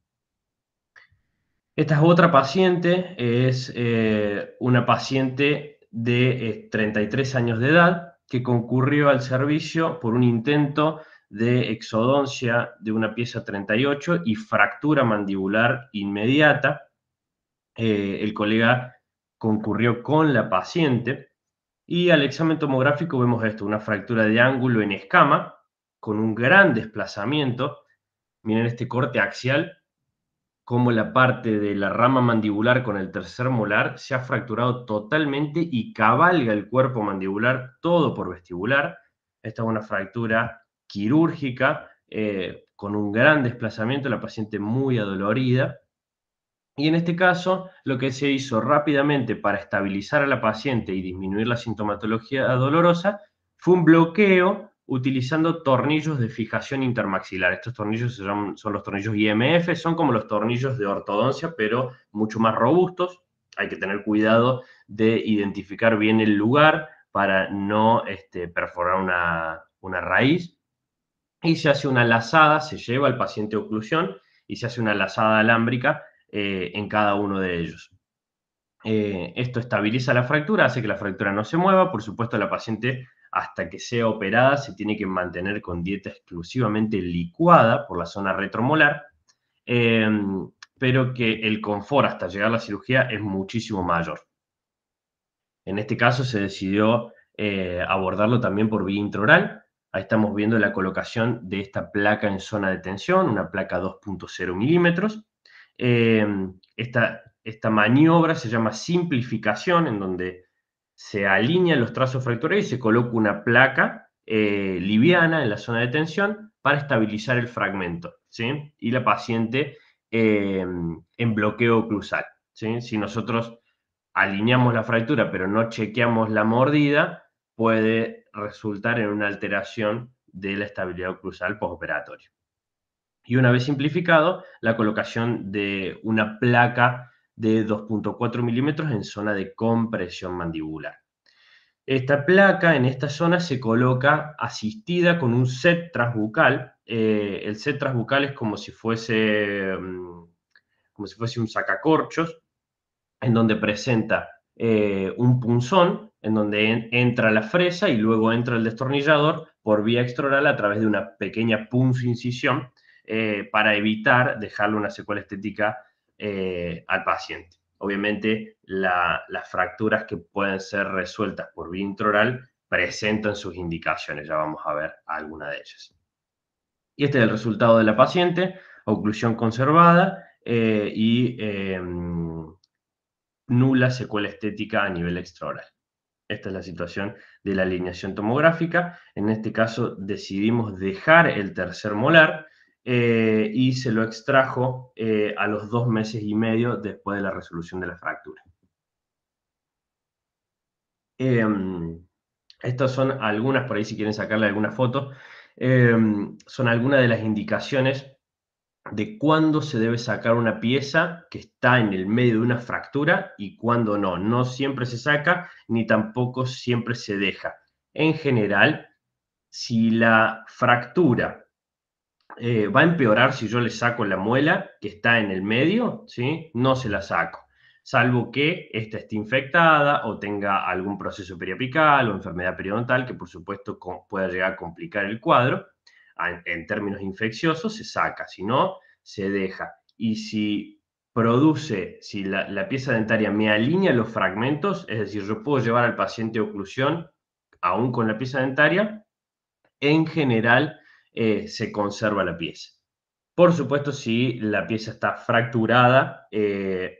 Esta es otra paciente, es una paciente de 33 años de edad que concurrió al servicio por un intento de exodoncia de una pieza 38 y fractura mandibular inmediata. El colega concurrió con la paciente y al examen tomográfico vemos esto, una fractura de ángulo en escama con un gran desplazamiento. Miren este corte axial cómo la parte de la rama mandibular con el tercer molar se ha fracturado totalmente y cabalga el cuerpo mandibular todo por vestibular. Esta es una fractura quirúrgica con un gran desplazamiento, la paciente muy adolorida. Y en este caso, lo que se hizo rápidamente para estabilizar a la paciente y disminuir la sintomatología dolorosa fue un bloqueo utilizando tornillos de fijación intermaxilar. Estos tornillos son los tornillos IMF, son como los tornillos de ortodoncia, pero mucho más robustos. Hay que tener cuidado de identificar bien el lugar para no perforar una raíz. Y se hace una lazada, se lleva al paciente a oclusión y se hace una lazada alámbrica en cada uno de ellos. Esto estabiliza la fractura, hace que la fractura no se mueva. Por supuesto, la paciente, hasta que sea operada, se tiene que mantener con dieta exclusivamente licuada por la zona retromolar, eh, pero que el confort hasta llegar a la cirugía es muchísimo mayor. En este caso se decidió abordarlo también por vía intraoral. Ahí estamos viendo la colocación de esta placa en zona de tensión, una placa 2.0 milímetros. Esta maniobra se llama simplificación, en donde se alinean los trazos fracturales y se coloca una placa liviana en la zona de tensión para estabilizar el fragmento, ¿sí? Y la paciente en bloqueo oclusal, ¿sí? Si nosotros alineamos la fractura pero no chequeamos la mordida, puede resultar en una alteración de la estabilidad oclusal postoperatoria. Y una vez simplificado, la colocación de una placa de 2.4 milímetros en zona de compresión mandibular. Esta placa en esta zona se coloca asistida con un set transbucal. El set transbucal es como si fuese un sacacorchos, en donde presenta un punzón, en donde entra la fresa y luego entra el destornillador por vía extraoral a través de una pequeña punzo-incisión para evitar dejarle una secuela estética al paciente. Obviamente, las fracturas que pueden ser resueltas por vía intraoral presentan sus indicaciones, ya vamos a ver alguna de ellas. Y este es el resultado de la paciente, oclusión conservada y nula secuela estética a nivel extraoral. Esta es la situación de la alineación tomográfica. En este caso decidimos dejar el tercer molar y se lo extrajo a los 2 meses y medio después de la resolución de la fractura. Estas son algunas, por ahí si quieren sacarle alguna foto, son algunas de las indicaciones de cuándo se debe sacar una pieza que está en el medio de una fractura y cuándo no. No siempre se saca, ni tampoco siempre se deja. En general, si la fractura va a empeorar si yo le saco la muela que está en el medio, ¿sí? No se la saco, salvo que ésta esté infectada o tenga algún proceso periapical o enfermedad periodontal que por supuesto pueda llegar a complicar el cuadro. En términos infecciosos se saca, si no, se deja. Y si si la pieza dentaria me alinea los fragmentos, es decir, yo puedo llevar al paciente a oclusión aún con la pieza dentaria, en general se conserva la pieza. Por supuesto, si la pieza está fracturada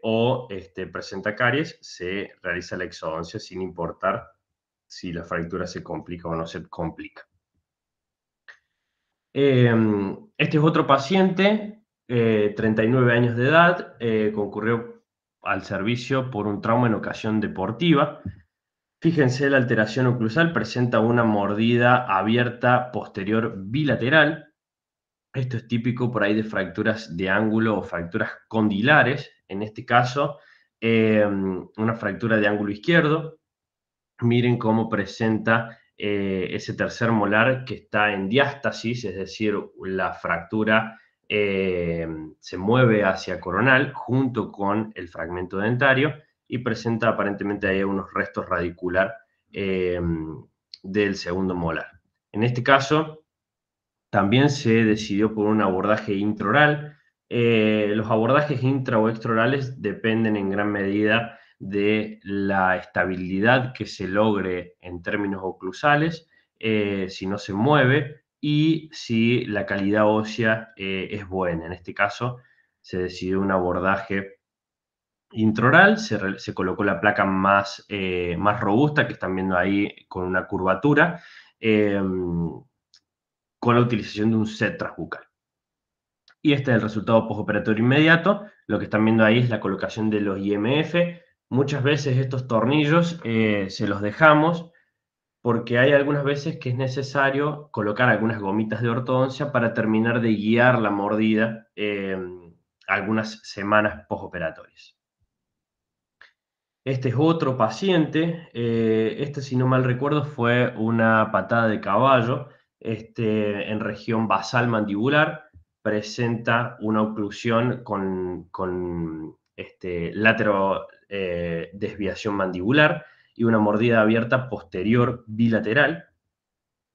o presenta caries, se realiza la exodoncia sin importar si la fractura se complica o no se complica. Este es otro paciente, 39 años de edad, concurrió al servicio por un trauma en ocasión deportiva. Fíjense, la alteración oclusal presenta una mordida abierta posterior bilateral. Esto es típico por ahí de fracturas de ángulo o fracturas condilares. En este caso, una fractura de ángulo izquierdo. Miren cómo presenta ese tercer molar que está en diástasis, es decir, la fractura se mueve hacia coronal junto con el fragmento dentario y presenta aparentemente ahí unos restos radicular del segundo molar. En este caso, también se decidió por un abordaje intraoral. Los abordajes intra o extraorales dependen en gran medida de la estabilidad que se logre en términos oclusales, si no se mueve y si la calidad ósea es buena. En este caso, se decidió un abordaje intraoral, se colocó la placa más robusta, que están viendo ahí con una curvatura, con la utilización de un set transbucal. Y este es el resultado postoperatorio inmediato. Lo que están viendo ahí es la colocación de los IMF. Muchas veces estos tornillos se los dejamos porque hay algunas veces que es necesario colocar algunas gomitas de ortodoncia para terminar de guiar la mordida algunas semanas postoperatorias. Este es otro paciente, este si no mal recuerdo fue una patada de caballo, en región basal mandibular, presenta una oclusión con desviación mandibular y una mordida abierta posterior bilateral.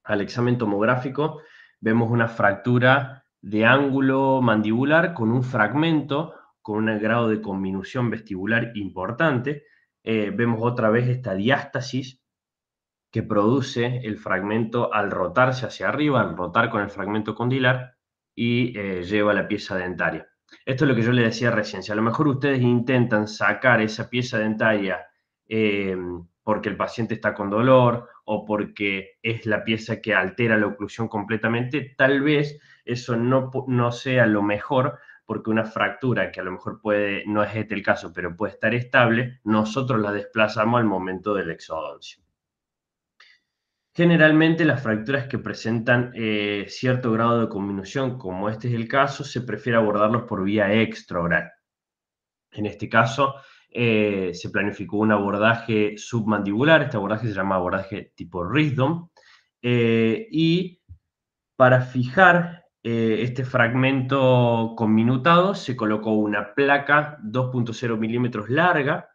Al examen tomográfico vemos una fractura de ángulo mandibular con un fragmento, con un grado de conminución vestibular importante. Vemos otra vez esta diástasis que produce el fragmento al rotarse hacia arriba, al rotar con el fragmento condilar y lleva la pieza dentaria. Esto es lo que yo le decía recién. Si a lo mejor ustedes intentan sacar esa pieza dentaria eh, porque el paciente está con dolor o porque es la pieza que altera la oclusión completamente, tal vez eso no sea lo mejor, porque una fractura que a lo mejor no es este el caso, pero puede estar estable, nosotros la desplazamos al momento del exodoncio. Generalmente las fracturas que presentan cierto grado de conminución, como este es el caso, se prefiere abordarlos por vía extraoral. En este caso, se planificó un abordaje submandibular, este abordaje se llama abordaje tipo Risdom, y para fijar este fragmento conminutado se colocó una placa 2.0 milímetros larga,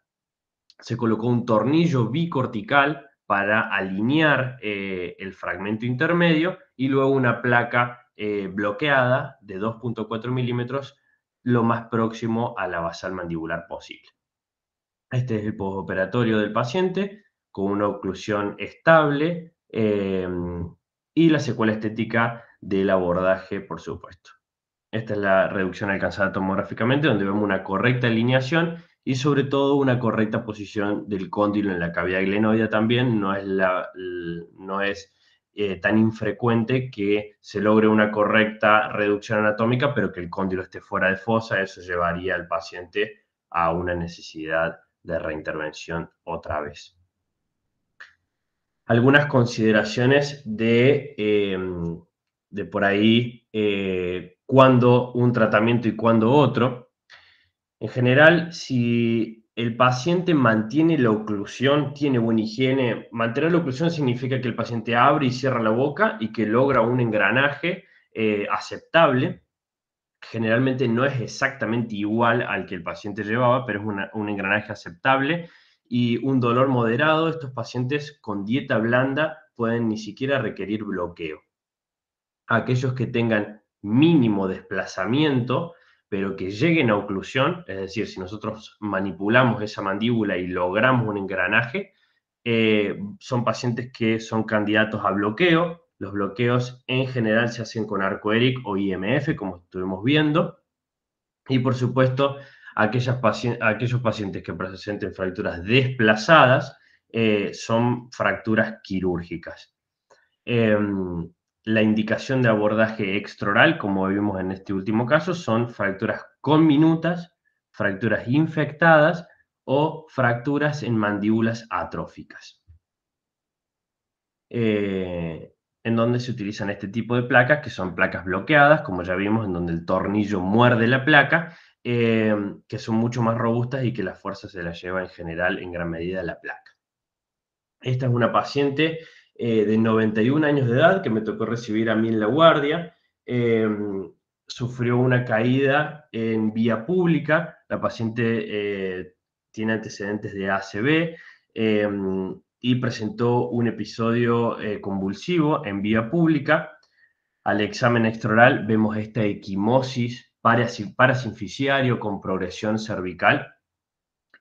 se colocó un tornillo bicortical para alinear el fragmento intermedio y luego una placa bloqueada de 2.4 milímetros lo más próximo a la basal mandibular posible. Este es el postoperatorio del paciente con una oclusión estable y la secuela estética del abordaje, por supuesto. Esta es la reducción alcanzada tomográficamente, donde vemos una correcta alineación y sobre todo una correcta posición del cóndilo en la cavidad glenoidea también. No es tan infrecuente que se logre una correcta reducción anatómica, pero que el cóndilo esté fuera de fosa. Eso llevaría al paciente a una necesidad de reintervención otra vez. Algunas consideraciones de por ahí cuándo un tratamiento y cuándo otro. En general, si el paciente mantiene la oclusión, tiene buena higiene, mantener la oclusión significa que el paciente abre y cierra la boca y que logra un engranaje aceptable. Generalmente no es exactamente igual al que el paciente llevaba, pero es un engranaje aceptable y un dolor moderado. Estos pacientes con dieta blanda pueden ni siquiera requerir bloqueo. Aquellos que tengan mínimo desplazamiento, pero que lleguen a oclusión, es decir, si nosotros manipulamos esa mandíbula y logramos un engranaje, son pacientes que son candidatos a bloqueo. Los bloqueos en general se hacen con arco ERIC o IMF, como estuvimos viendo. Y por supuesto, aquellos pacientes que presenten fracturas desplazadas son fracturas quirúrgicas. La indicación de abordaje extraoral, como vimos en este último caso, son fracturas conminutas, fracturas infectadas o fracturas en mandíbulas atróficas. En donde se utilizan este tipo de placas, que son placas bloqueadas, como ya vimos, en donde el tornillo muerde la placa, que son mucho más robustas y que la fuerza se la lleva en general en gran medida la placa. Esta es una paciente de 91 años de edad que me tocó recibir a mí en la guardia. Sufrió una caída en vía pública. La paciente tiene antecedentes de ACV y presentó un episodio convulsivo en vía pública. Al examen extraoral vemos esta equimosis parasinfisiario con progresión cervical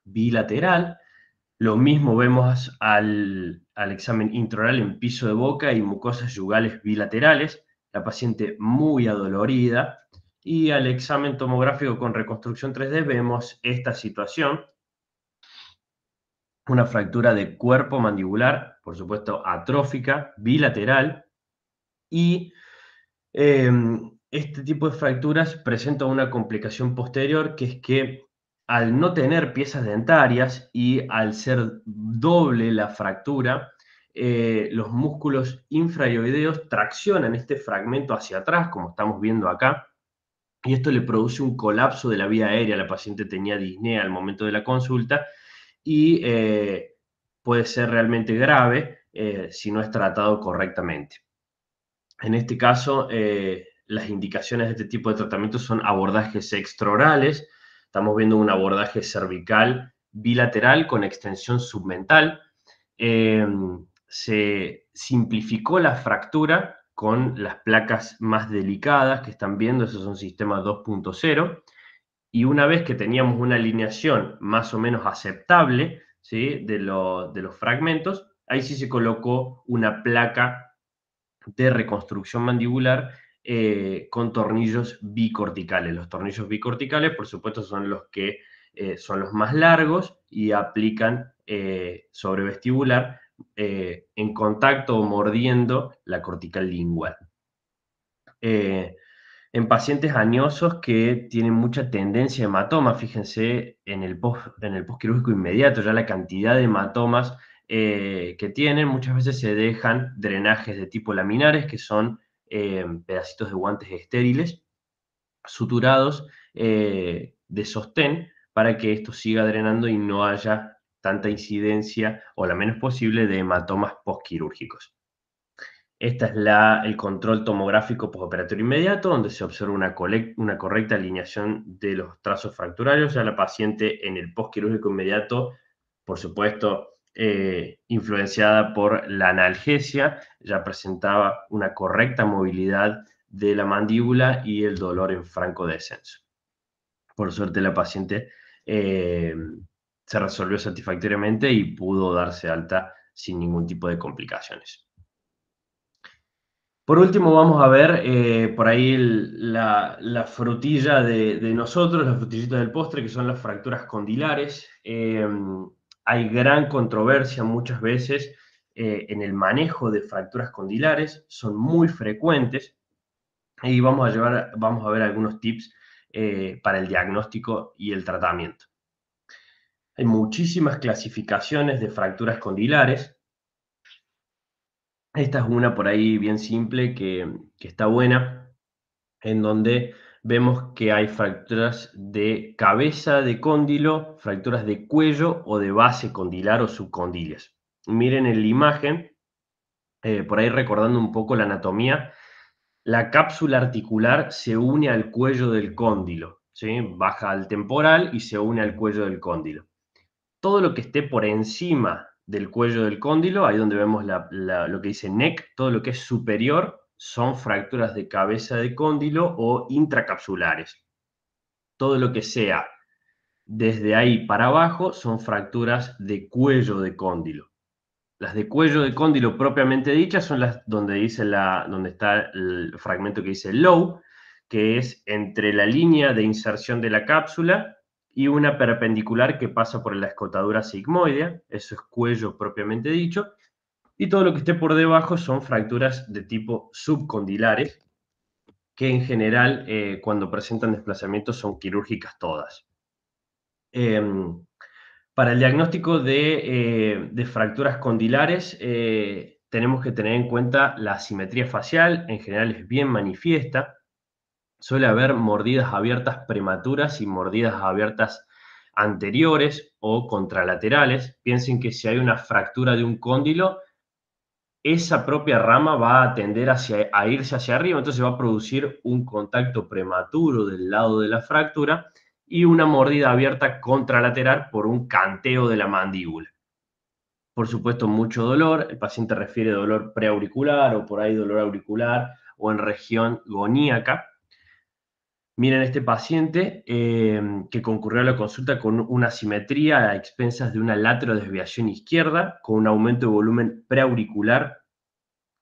bilateral. Lo mismo vemos al examen intraoral en piso de boca y mucosas yugales bilaterales. La paciente muy adolorida y al examen tomográfico con reconstrucción 3D vemos esta situación, una fractura de cuerpo mandibular, por supuesto atrófica, bilateral, y este tipo de fracturas presenta una complicación posterior, que es que al no tener piezas dentarias y al ser doble la fractura, los músculos infraoideos traccionan este fragmento hacia atrás, como estamos viendo acá, y esto le produce un colapso de la vía aérea. La paciente tenía disnea al momento de la consulta y puede ser realmente grave si no es tratado correctamente. En este caso, las indicaciones de este tipo de tratamiento son abordajes extraorales. Estamos viendo un abordaje cervical bilateral con extensión submental. Eh, Se simplificó la fractura con las placas más delicadas que están viendo, esos son sistemas 2.0. Y una vez que teníamos una alineación más o menos aceptable, ¿sí?, de los fragmentos, ahí sí se colocó una placa de reconstrucción mandibular con tornillos bicorticales. Los tornillos bicorticales, por supuesto, son los que son los más largos y aplican sobre vestibular en contacto o mordiendo la cortical lingual. Eh, en pacientes añosos que tienen mucha tendencia a hematoma, fíjense en el postquirúrgico inmediato, ya la cantidad de hematomas que tienen, muchas veces se dejan drenajes de tipo laminares, que son pedacitos de guantes estériles, suturados de sostén, para que esto siga drenando y no haya tanta incidencia, o la menos posible, de hematomas postquirúrgicos. Esta es el control tomográfico postoperatorio inmediato, donde se observa una correcta alineación de los trazos fracturarios. Ya la paciente en el postquirúrgico inmediato, por supuesto, influenciada por la analgesia, ya presentaba una correcta movilidad de la mandíbula y el dolor en franco descenso. Por suerte, la paciente se resolvió satisfactoriamente y pudo darse alta sin ningún tipo de complicaciones. Por último, vamos a ver por ahí la frutilla de nosotros, la frutillita del postre, que son las fracturas condilares. Hay gran controversia muchas veces en el manejo de fracturas condilares, son muy frecuentes y vamos a ver algunos tips para el diagnóstico y el tratamiento. Hay muchísimas clasificaciones de fracturas condilares. Esta es una por ahí bien simple que está buena, en donde vemos que hay fracturas de cabeza de cóndilo, fracturas de cuello o de base condilar o subcondiles. Miren en la imagen, por ahí recordando un poco la anatomía, la cápsula articular se une al cuello del cóndilo, ¿sí? Baja al temporal y se une al cuello del cóndilo. Todo lo que esté por encima del cuello del cóndilo, ahí donde vemos lo que dice neck, todo lo que es superior son fracturas de cabeza de cóndilo o intracapsulares. Todo lo que sea desde ahí para abajo son fracturas de cuello de cóndilo. Las de cuello de cóndilo propiamente dichas son las donde está el fragmento que dice low, que es entre la línea de inserción de la cápsula y una perpendicular que pasa por la escotadura sigmoidea, eso es cuello propiamente dicho, y todo lo que esté por debajo son fracturas de tipo subcondilares, que en general cuando presentan desplazamientos son quirúrgicas todas. Para el diagnóstico de fracturas condilares tenemos que tener en cuenta la asimetría facial, en general es bien manifiesta. Suele haber mordidas abiertas prematuras y mordidas abiertas anteriores o contralaterales. Piensen que si hay una fractura de un cóndilo, esa propia rama va a tender a irse hacia arriba, entonces va a producir un contacto prematuro del lado de la fractura y una mordida abierta contralateral por un canteo de la mandíbula. Por supuesto, mucho dolor, el paciente refiere dolor preauricular o por ahí dolor auricular o en región goníaca. Miren este paciente que concurrió a la consulta con una asimetría a expensas de una laterodesviación izquierda, con un aumento de volumen preauricular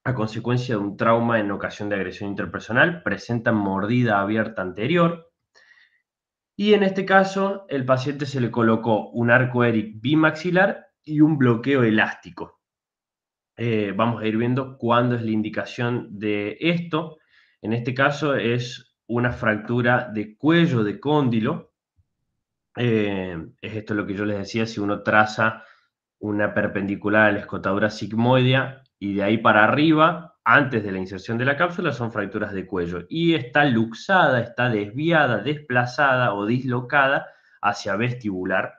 a consecuencia de un trauma en ocasión de agresión interpersonal, presentan mordida abierta anterior. Y en este caso, el paciente se le colocó un arco ERIC bimaxilar y un bloqueo elástico. Vamos a ir viendo cuándo es la indicación de esto. En este caso es una fractura de cuello de cóndilo. Es esto lo que yo les decía, si uno traza una perpendicular a la escotadura sigmoidea y de ahí para arriba, antes de la inserción de la cápsula, son fracturas de cuello. Y está luxada, está desviada, desplazada o dislocada hacia vestibular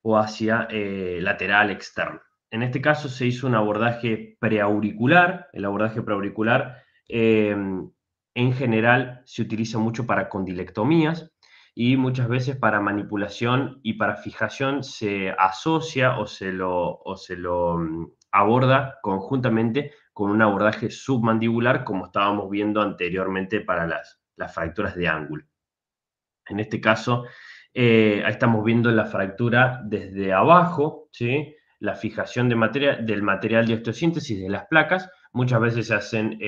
o hacia lateral externo. En este caso se hizo un abordaje preauricular. El abordaje preauricular en general se utiliza mucho para condilectomías y muchas veces para manipulación y para fijación se asocia o se lo aborda conjuntamente con un abordaje submandibular, como estábamos viendo anteriormente para las fracturas de ángulo. En este caso, ahí estamos viendo la fractura desde abajo, ¿sí? La fijación del material de osteosíntesis de las placas. Muchas veces se hacen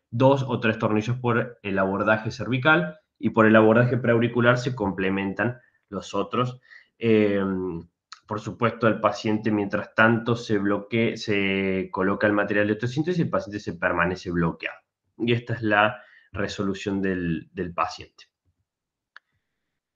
2 o 3 tornillos por el abordaje cervical y por el abordaje preauricular se complementan los otros. Eh, por supuesto, el paciente, mientras tanto, se coloca el material de osteosíntesis y el paciente se permanece bloqueado. Y esta es la resolución del paciente.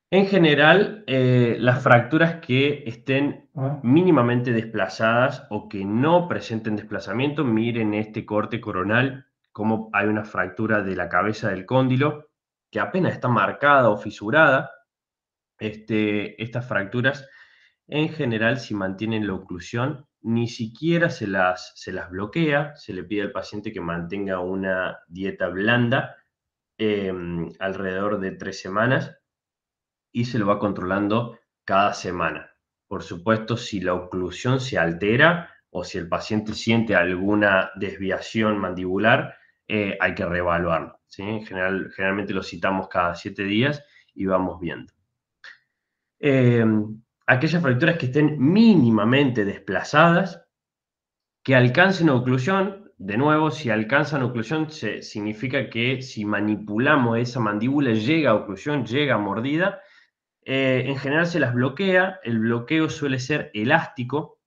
En general, las fracturas que estén mínimamente desplazadas o que no presenten desplazamiento, miren este corte coronal, como hay una fractura de la cabeza del cóndilo que apenas está marcada o fisurada. Estas fracturas, en general, si mantienen la oclusión, ni siquiera se las bloquea, se le pide al paciente que mantenga una dieta blanda alrededor de 3 semanas y se lo va controlando cada semana. Por supuesto, si la oclusión se altera o si el paciente siente alguna desviación mandibular, hay que reevaluarlo, ¿sí? Generalmente lo citamos cada 7 días y vamos viendo. Eh, Aquellas fracturas que estén mínimamente desplazadas, que alcancen oclusión, de nuevo, si alcanzan oclusión, significa que si manipulamos esa mandíbula llega a oclusión, llega a mordida. En general se las bloquea, el bloqueo suele ser elástico.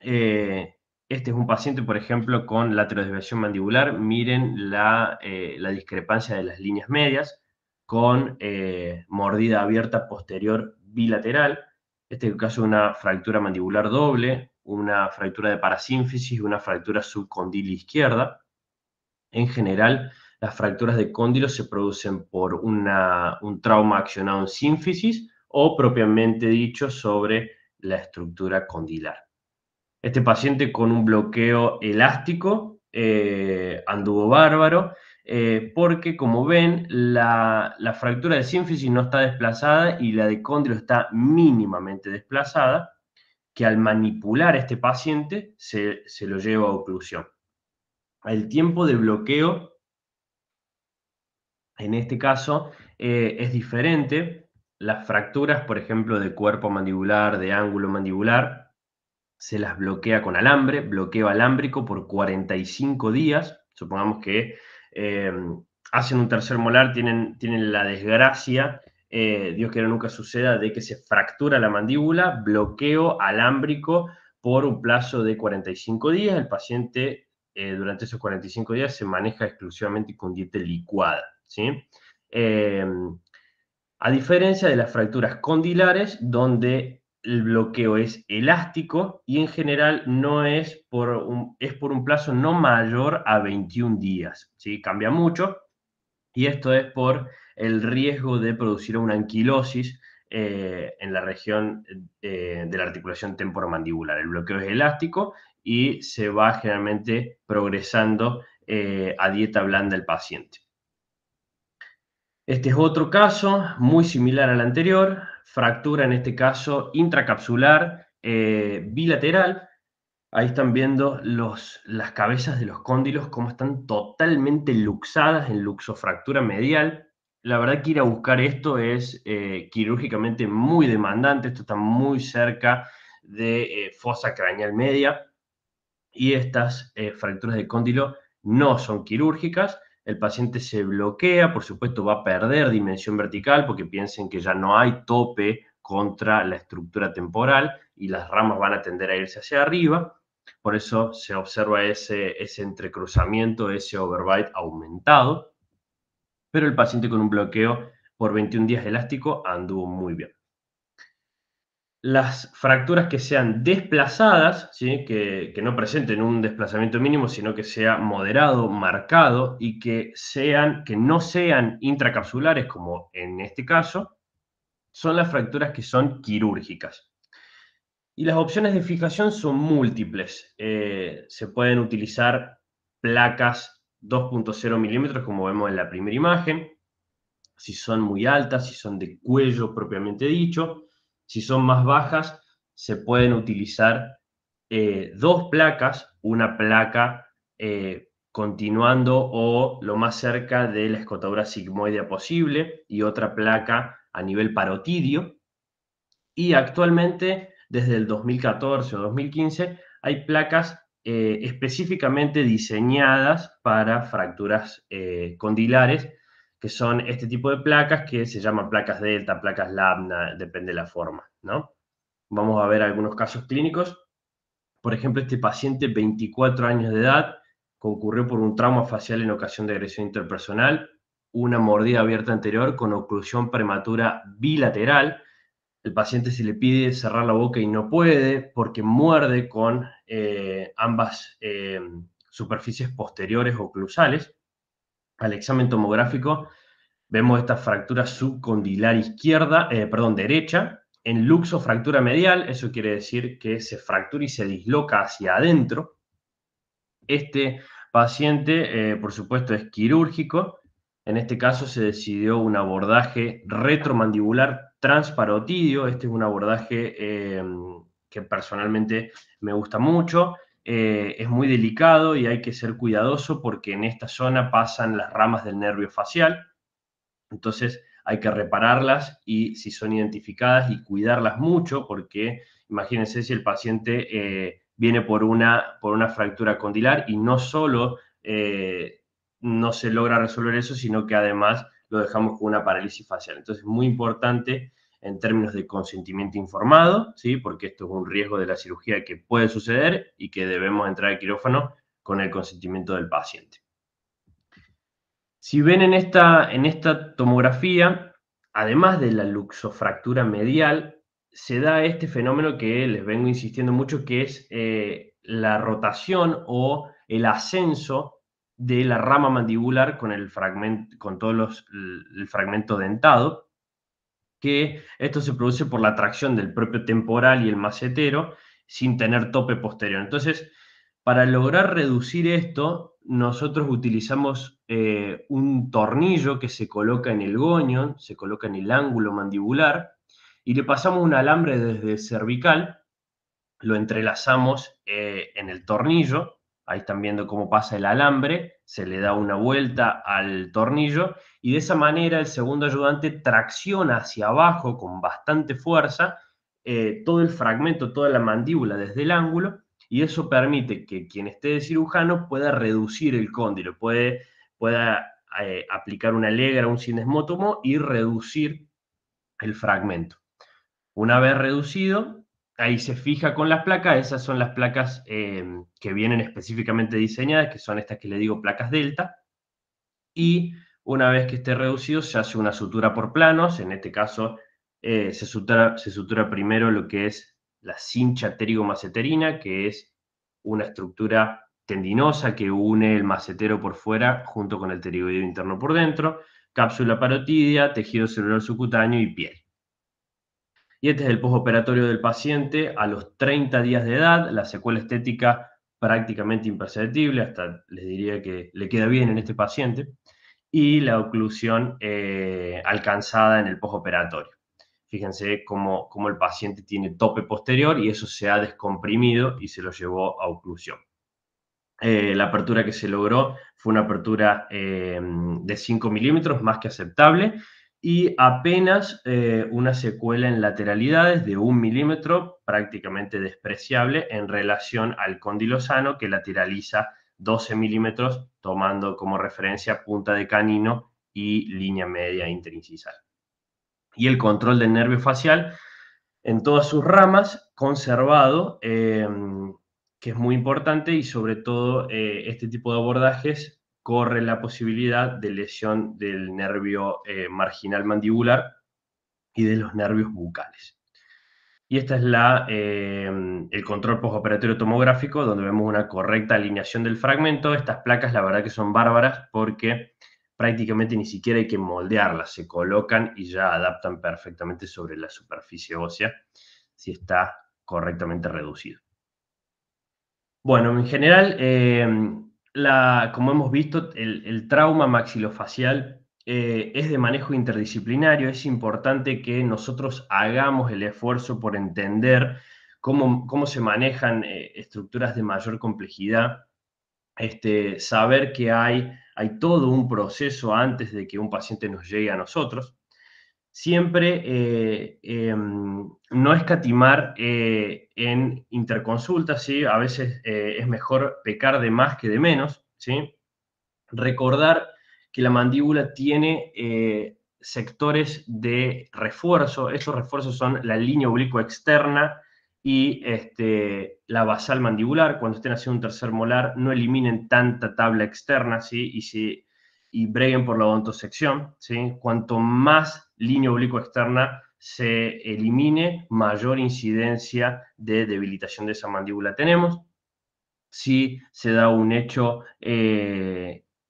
Este es un paciente, por ejemplo, con laterodesviación mandibular. Miren la discrepancia de las líneas medias con mordida abierta posterior bilateral. Este es el caso de una fractura mandibular doble, una fractura de parasínfisis y una fractura subcondila izquierda. En general, las fracturas de cóndilo se producen por un trauma accionado en sínfisis o propiamente dicho sobre la estructura condilar. Este paciente con un bloqueo elástico anduvo bárbaro porque, como ven, la fractura de sínfisis no está desplazada y la de cóndilo está mínimamente desplazada, que al manipular a este paciente se lo lleva a oclusión. El tiempo de bloqueo en este caso es diferente. Las fracturas, por ejemplo, de cuerpo mandibular, de ángulo mandibular, se las bloquea con alambre, bloqueo alámbrico por 45 días. Supongamos que eh, hacen un tercer molar, tienen la desgracia, Dios quiera nunca suceda, de que se fractura la mandíbula, bloqueo alámbrico por un plazo de 45 días. El paciente durante esos 45 días se maneja exclusivamente con dieta licuada, ¿sí? Eh, a diferencia de las fracturas condilares, donde el bloqueo es elástico y en general no es es por un plazo no mayor a 21 días, ¿sí? Cambia mucho y esto es por el riesgo de producir una anquilosis en la región de la articulación temporomandibular. El bloqueo es elástico y se va generalmente progresando a dieta blanda el paciente. Este es otro caso muy similar al anterior, fractura en este caso intracapsular bilateral. Ahí están viendo las cabezas de los cóndilos como están totalmente luxadas en luxofractura medial. La verdad que ir a buscar esto es quirúrgicamente muy demandante, esto está muy cerca de fosa craneal media. y estas fracturas de cóndilo no son quirúrgicas. El paciente se bloquea, por supuesto va a perder dimensión vertical porque piensen que ya no hay tope contra la estructura temporal y las ramas van a tender a irse hacia arriba. Por eso se observa ese entrecruzamiento, ese overbite aumentado, pero el paciente con un bloqueo por 21 días elástico anduvo muy bien. Las fracturas que sean desplazadas, ¿sí? que no presenten un desplazamiento mínimo, sino que sea moderado, marcado, y que no sean intracapsulares, como en este caso, son las fracturas que son quirúrgicas. Y las opciones de fijación son múltiples. Se pueden utilizar placas 2.0 milímetros, como vemos en la primera imagen, si son muy altas, si son de cuello propiamente dicho. Si son más bajas, se pueden utilizar dos placas, una placa continuando o lo más cerca de la escotadura sigmoidea posible y otra placa a nivel parotidio. Y actualmente, desde el 2014 o 2015, hay placas específicamente diseñadas para fracturas condilares, que son este tipo de placas que se llaman placas delta, placas lambda, depende de la forma, ¿no? Vamos a ver algunos casos clínicos. Por ejemplo, este paciente, 24 años de edad, concurrió por un trauma facial en ocasión de agresión interpersonal, una mordida abierta anterior con oclusión prematura bilateral. El paciente se le pide cerrar la boca y no puede porque muerde con ambas superficies posteriores oclusales. Al examen tomográfico vemos esta fractura subcondilar izquierda, derecha, en luxofractura medial, eso quiere decir que se fractura y se disloca hacia adentro. Este paciente, por supuesto, es quirúrgico. En este caso se decidió un abordaje retromandibular transparotidio. Este es un abordaje que personalmente me gusta mucho. Es muy delicado y hay que ser cuidadoso porque en esta zona pasan las ramas del nervio facial. Entonces hay que repararlas y si son identificadas y cuidarlas mucho porque imagínense si el paciente viene por una fractura condilar y no solo no se logra resolver eso, sino que además lo dejamos con una parálisis facial. Entonces es muy importante en términos de consentimiento informado, ¿sí? Porque esto es un riesgo de la cirugía que puede suceder y que debemos entrar al quirófano con el consentimiento del paciente. Si ven en esta tomografía, además de la luxofractura medial, se da este fenómeno que les vengo insistiendo mucho, que es la rotación o el ascenso de la rama mandibular con el fragmento dentado, que esto se produce por la atracción del propio temporal y el macetero sin tener tope posterior. Entonces, para lograr reducir esto, nosotros utilizamos un tornillo que se coloca en el gonion, se coloca en el ángulo mandibular, y le pasamos un alambre desde cervical, lo entrelazamos en el tornillo, ahí están viendo cómo pasa el alambre, se le da una vuelta al tornillo y de esa manera el segundo ayudante tracciona hacia abajo con bastante fuerza todo el fragmento, toda la mandíbula desde el ángulo, y eso permite que quien esté de cirujano pueda reducir el cóndilo, pueda aplicar una legra, un cinesmótomo y reducir el fragmento. Una vez reducido, ahí se fija con las placas. Esas son las placas que vienen específicamente diseñadas, que son estas que le digo placas delta. Y una vez que esté reducido, se hace una sutura por planos. En este caso, se sutura primero lo que es la cincha pterigomaceterina, que es una estructura tendinosa que une el macetero por fuera junto con el pterigoideo interno por dentro, cápsula parotidia, tejido celular subcutáneo y piel. Y este es el postoperatorio del paciente a los 30 días de edad, la secuela estética prácticamente imperceptible, hasta les diría que le queda bien en este paciente, y la oclusión alcanzada en el postoperatorio. Fíjense cómo el paciente tiene tope posterior y eso se ha descomprimido y se lo llevó a oclusión. La apertura que se logró fue una apertura de 5 milímetros, más que aceptable, y apenas una secuela en lateralidades de 1 milímetro, prácticamente despreciable en relación al cóndilo sano, que lateraliza 12 milímetros, tomando como referencia punta de canino y línea media interincisal. Y el control del nervio facial en todas sus ramas, conservado, que es muy importante, y sobre todo este tipo de abordajes corre la posibilidad de lesión del nervio marginal mandibular y de los nervios bucales. Y esta es el control postoperatorio tomográfico, donde vemos una correcta alineación del fragmento. Estas placas, la verdad que son bárbaras porque prácticamente ni siquiera hay que moldearlas, se colocan y ya adaptan perfectamente sobre la superficie ósea si está correctamente reducido. Bueno, en general, como hemos visto, el trauma maxilofacial es de manejo interdisciplinario. Es importante que nosotros hagamos el esfuerzo por entender cómo se manejan estructuras de mayor complejidad, saber que hay todo un proceso antes de que un paciente nos llegue a nosotros. Siempre no escatimar en interconsultas, ¿sí? A veces es mejor pecar de más que de menos, ¿sí? Recordar que la mandíbula tiene sectores de refuerzo. Esos refuerzos son la línea oblicua externa y la basal mandibular. Cuando estén haciendo un tercer molar, no eliminen tanta tabla externa, ¿sí? Y breguen por la odontosección, ¿sí? Cuanto más línea oblicua externa se elimine, mayor incidencia de debilitación de esa mandíbula tenemos. Si se da un hecho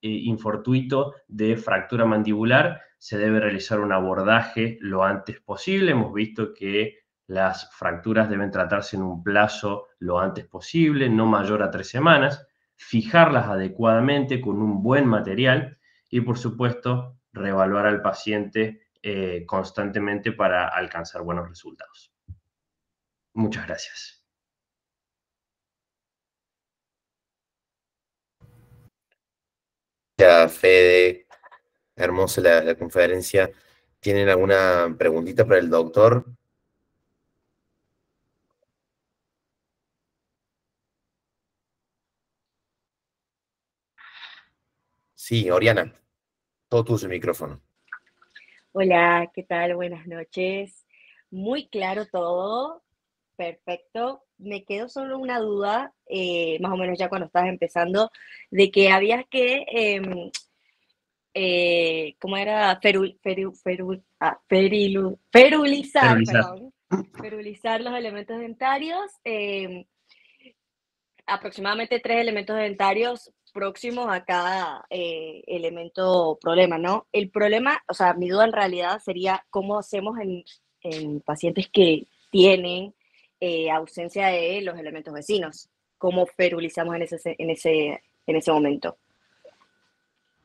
infortuito de fractura mandibular, se debe realizar un abordaje lo antes posible. Hemos visto que las fracturas deben tratarse en un plazo lo antes posible, no mayor a 3 semanas, fijarlas adecuadamente con un buen material y, por supuesto, reevaluar al paciente constantemente para alcanzar buenos resultados. Muchas gracias. Gracias, Fede. Hermosa la conferencia. ¿Tienen alguna preguntita para el doctor? Sí, Oriana, todo tuyo el micrófono. Hola, ¿qué tal? Buenas noches. Muy claro todo, perfecto. Me quedó solo una duda, más o menos ya cuando estabas empezando, de que había que, ¿cómo era? Ferulizar, Perolizar. perdón, ferulizar los elementos dentarios. Aproximadamente 3 elementos dentarios próximos a cada elemento problema, ¿no? El problema, o sea, mi duda en realidad sería cómo hacemos en pacientes que tienen ausencia de los elementos vecinos, cómo ferulizamos en ese momento.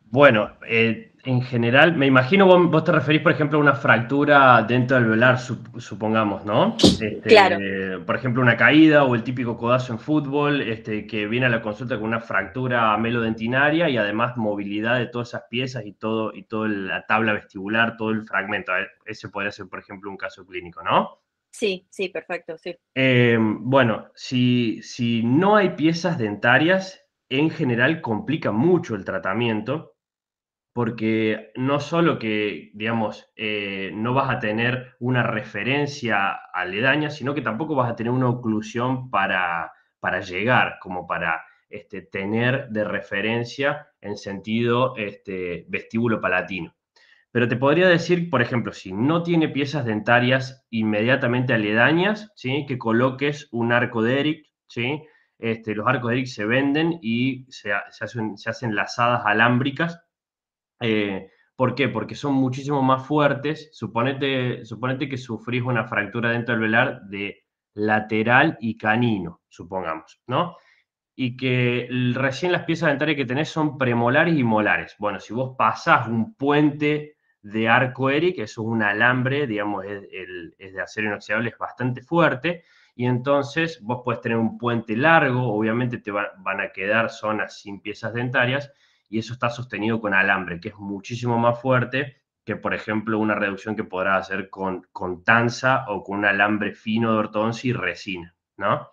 Bueno, en general, me imagino vos te referís, por ejemplo, a una fractura dentro del velar, supongamos, ¿no? Claro, Por ejemplo, una caída o el típico codazo en fútbol, que viene a la consulta con una fractura melodentinaria y además movilidad de todas esas piezas y toda la tabla vestibular, todo el fragmento. Ese podría ser, por ejemplo, un caso clínico, ¿no? sí, sí, perfecto, sí. Bueno, si no hay piezas dentarias, en general complica mucho el tratamiento porque no solo que, digamos, no vas a tener una referencia aledaña, sino que tampoco vas a tener una oclusión para llegar, como para tener de referencia en sentido vestíbulo palatino. Pero te podría decir, por ejemplo, si no tiene piezas dentarias inmediatamente aledañas, ¿sí? Que coloques un arco de Eric, ¿sí? Los arcos de Eric se venden y se hacen lazadas alámbricas. ¿Por qué? Porque son muchísimo más fuertes. Suponete que sufrís una fractura dentro del velar de lateral y canino, supongamos, ¿no? Y que recién las piezas dentarias que tenés son premolares y molares. Bueno, si vos pasás un puente de arco Eric, eso es un alambre, digamos, es de acero inoxidable, es bastante fuerte, y entonces vos podés tener un puente largo, obviamente van a quedar zonas sin piezas dentarias, y eso está sostenido con alambre, que es muchísimo más fuerte que, por ejemplo, una reducción que podrás hacer con tanza o con un alambre fino de ortodoncia y resina, ¿no?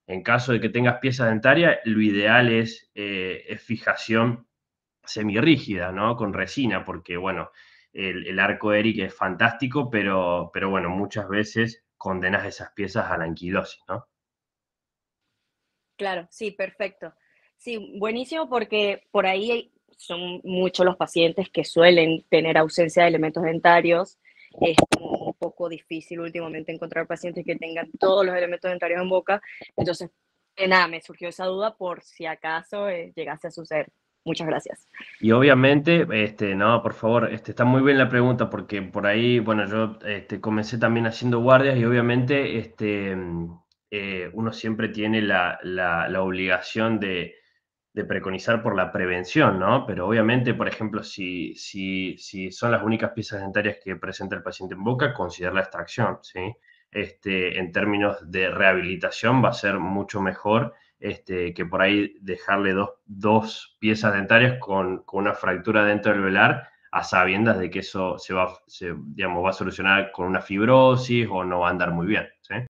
En caso de que tengas piezas dentarias, lo ideal es fijación semirrígida, ¿no? Con resina, porque, bueno, el arco Eric es fantástico, pero bueno, muchas veces condenas esas piezas a la anquilosis, ¿no? Claro, sí, perfecto. Sí, buenísimo porque por ahí son muchos los pacientes que suelen tener ausencia de elementos dentarios. Es como un poco difícil últimamente encontrar pacientes que tengan todos los elementos dentarios en boca. Entonces, nada, me surgió esa duda por si acaso llegase a suceder. Muchas gracias. Y obviamente, no, por favor, está muy bien la pregunta porque por ahí, bueno, yo comencé también haciendo guardias y obviamente uno siempre tiene la obligación de preconizar por la prevención, ¿no? Pero obviamente, por ejemplo, si son las únicas piezas dentarias que presenta el paciente en boca, considerar la extracción, ¿sí? En términos de rehabilitación va a ser mucho mejor que por ahí dejarle dos piezas dentarias con una fractura dentro del velar, a sabiendas de que eso digamos, va a solucionar con una fibrosis o no va a andar muy bien, ¿sí?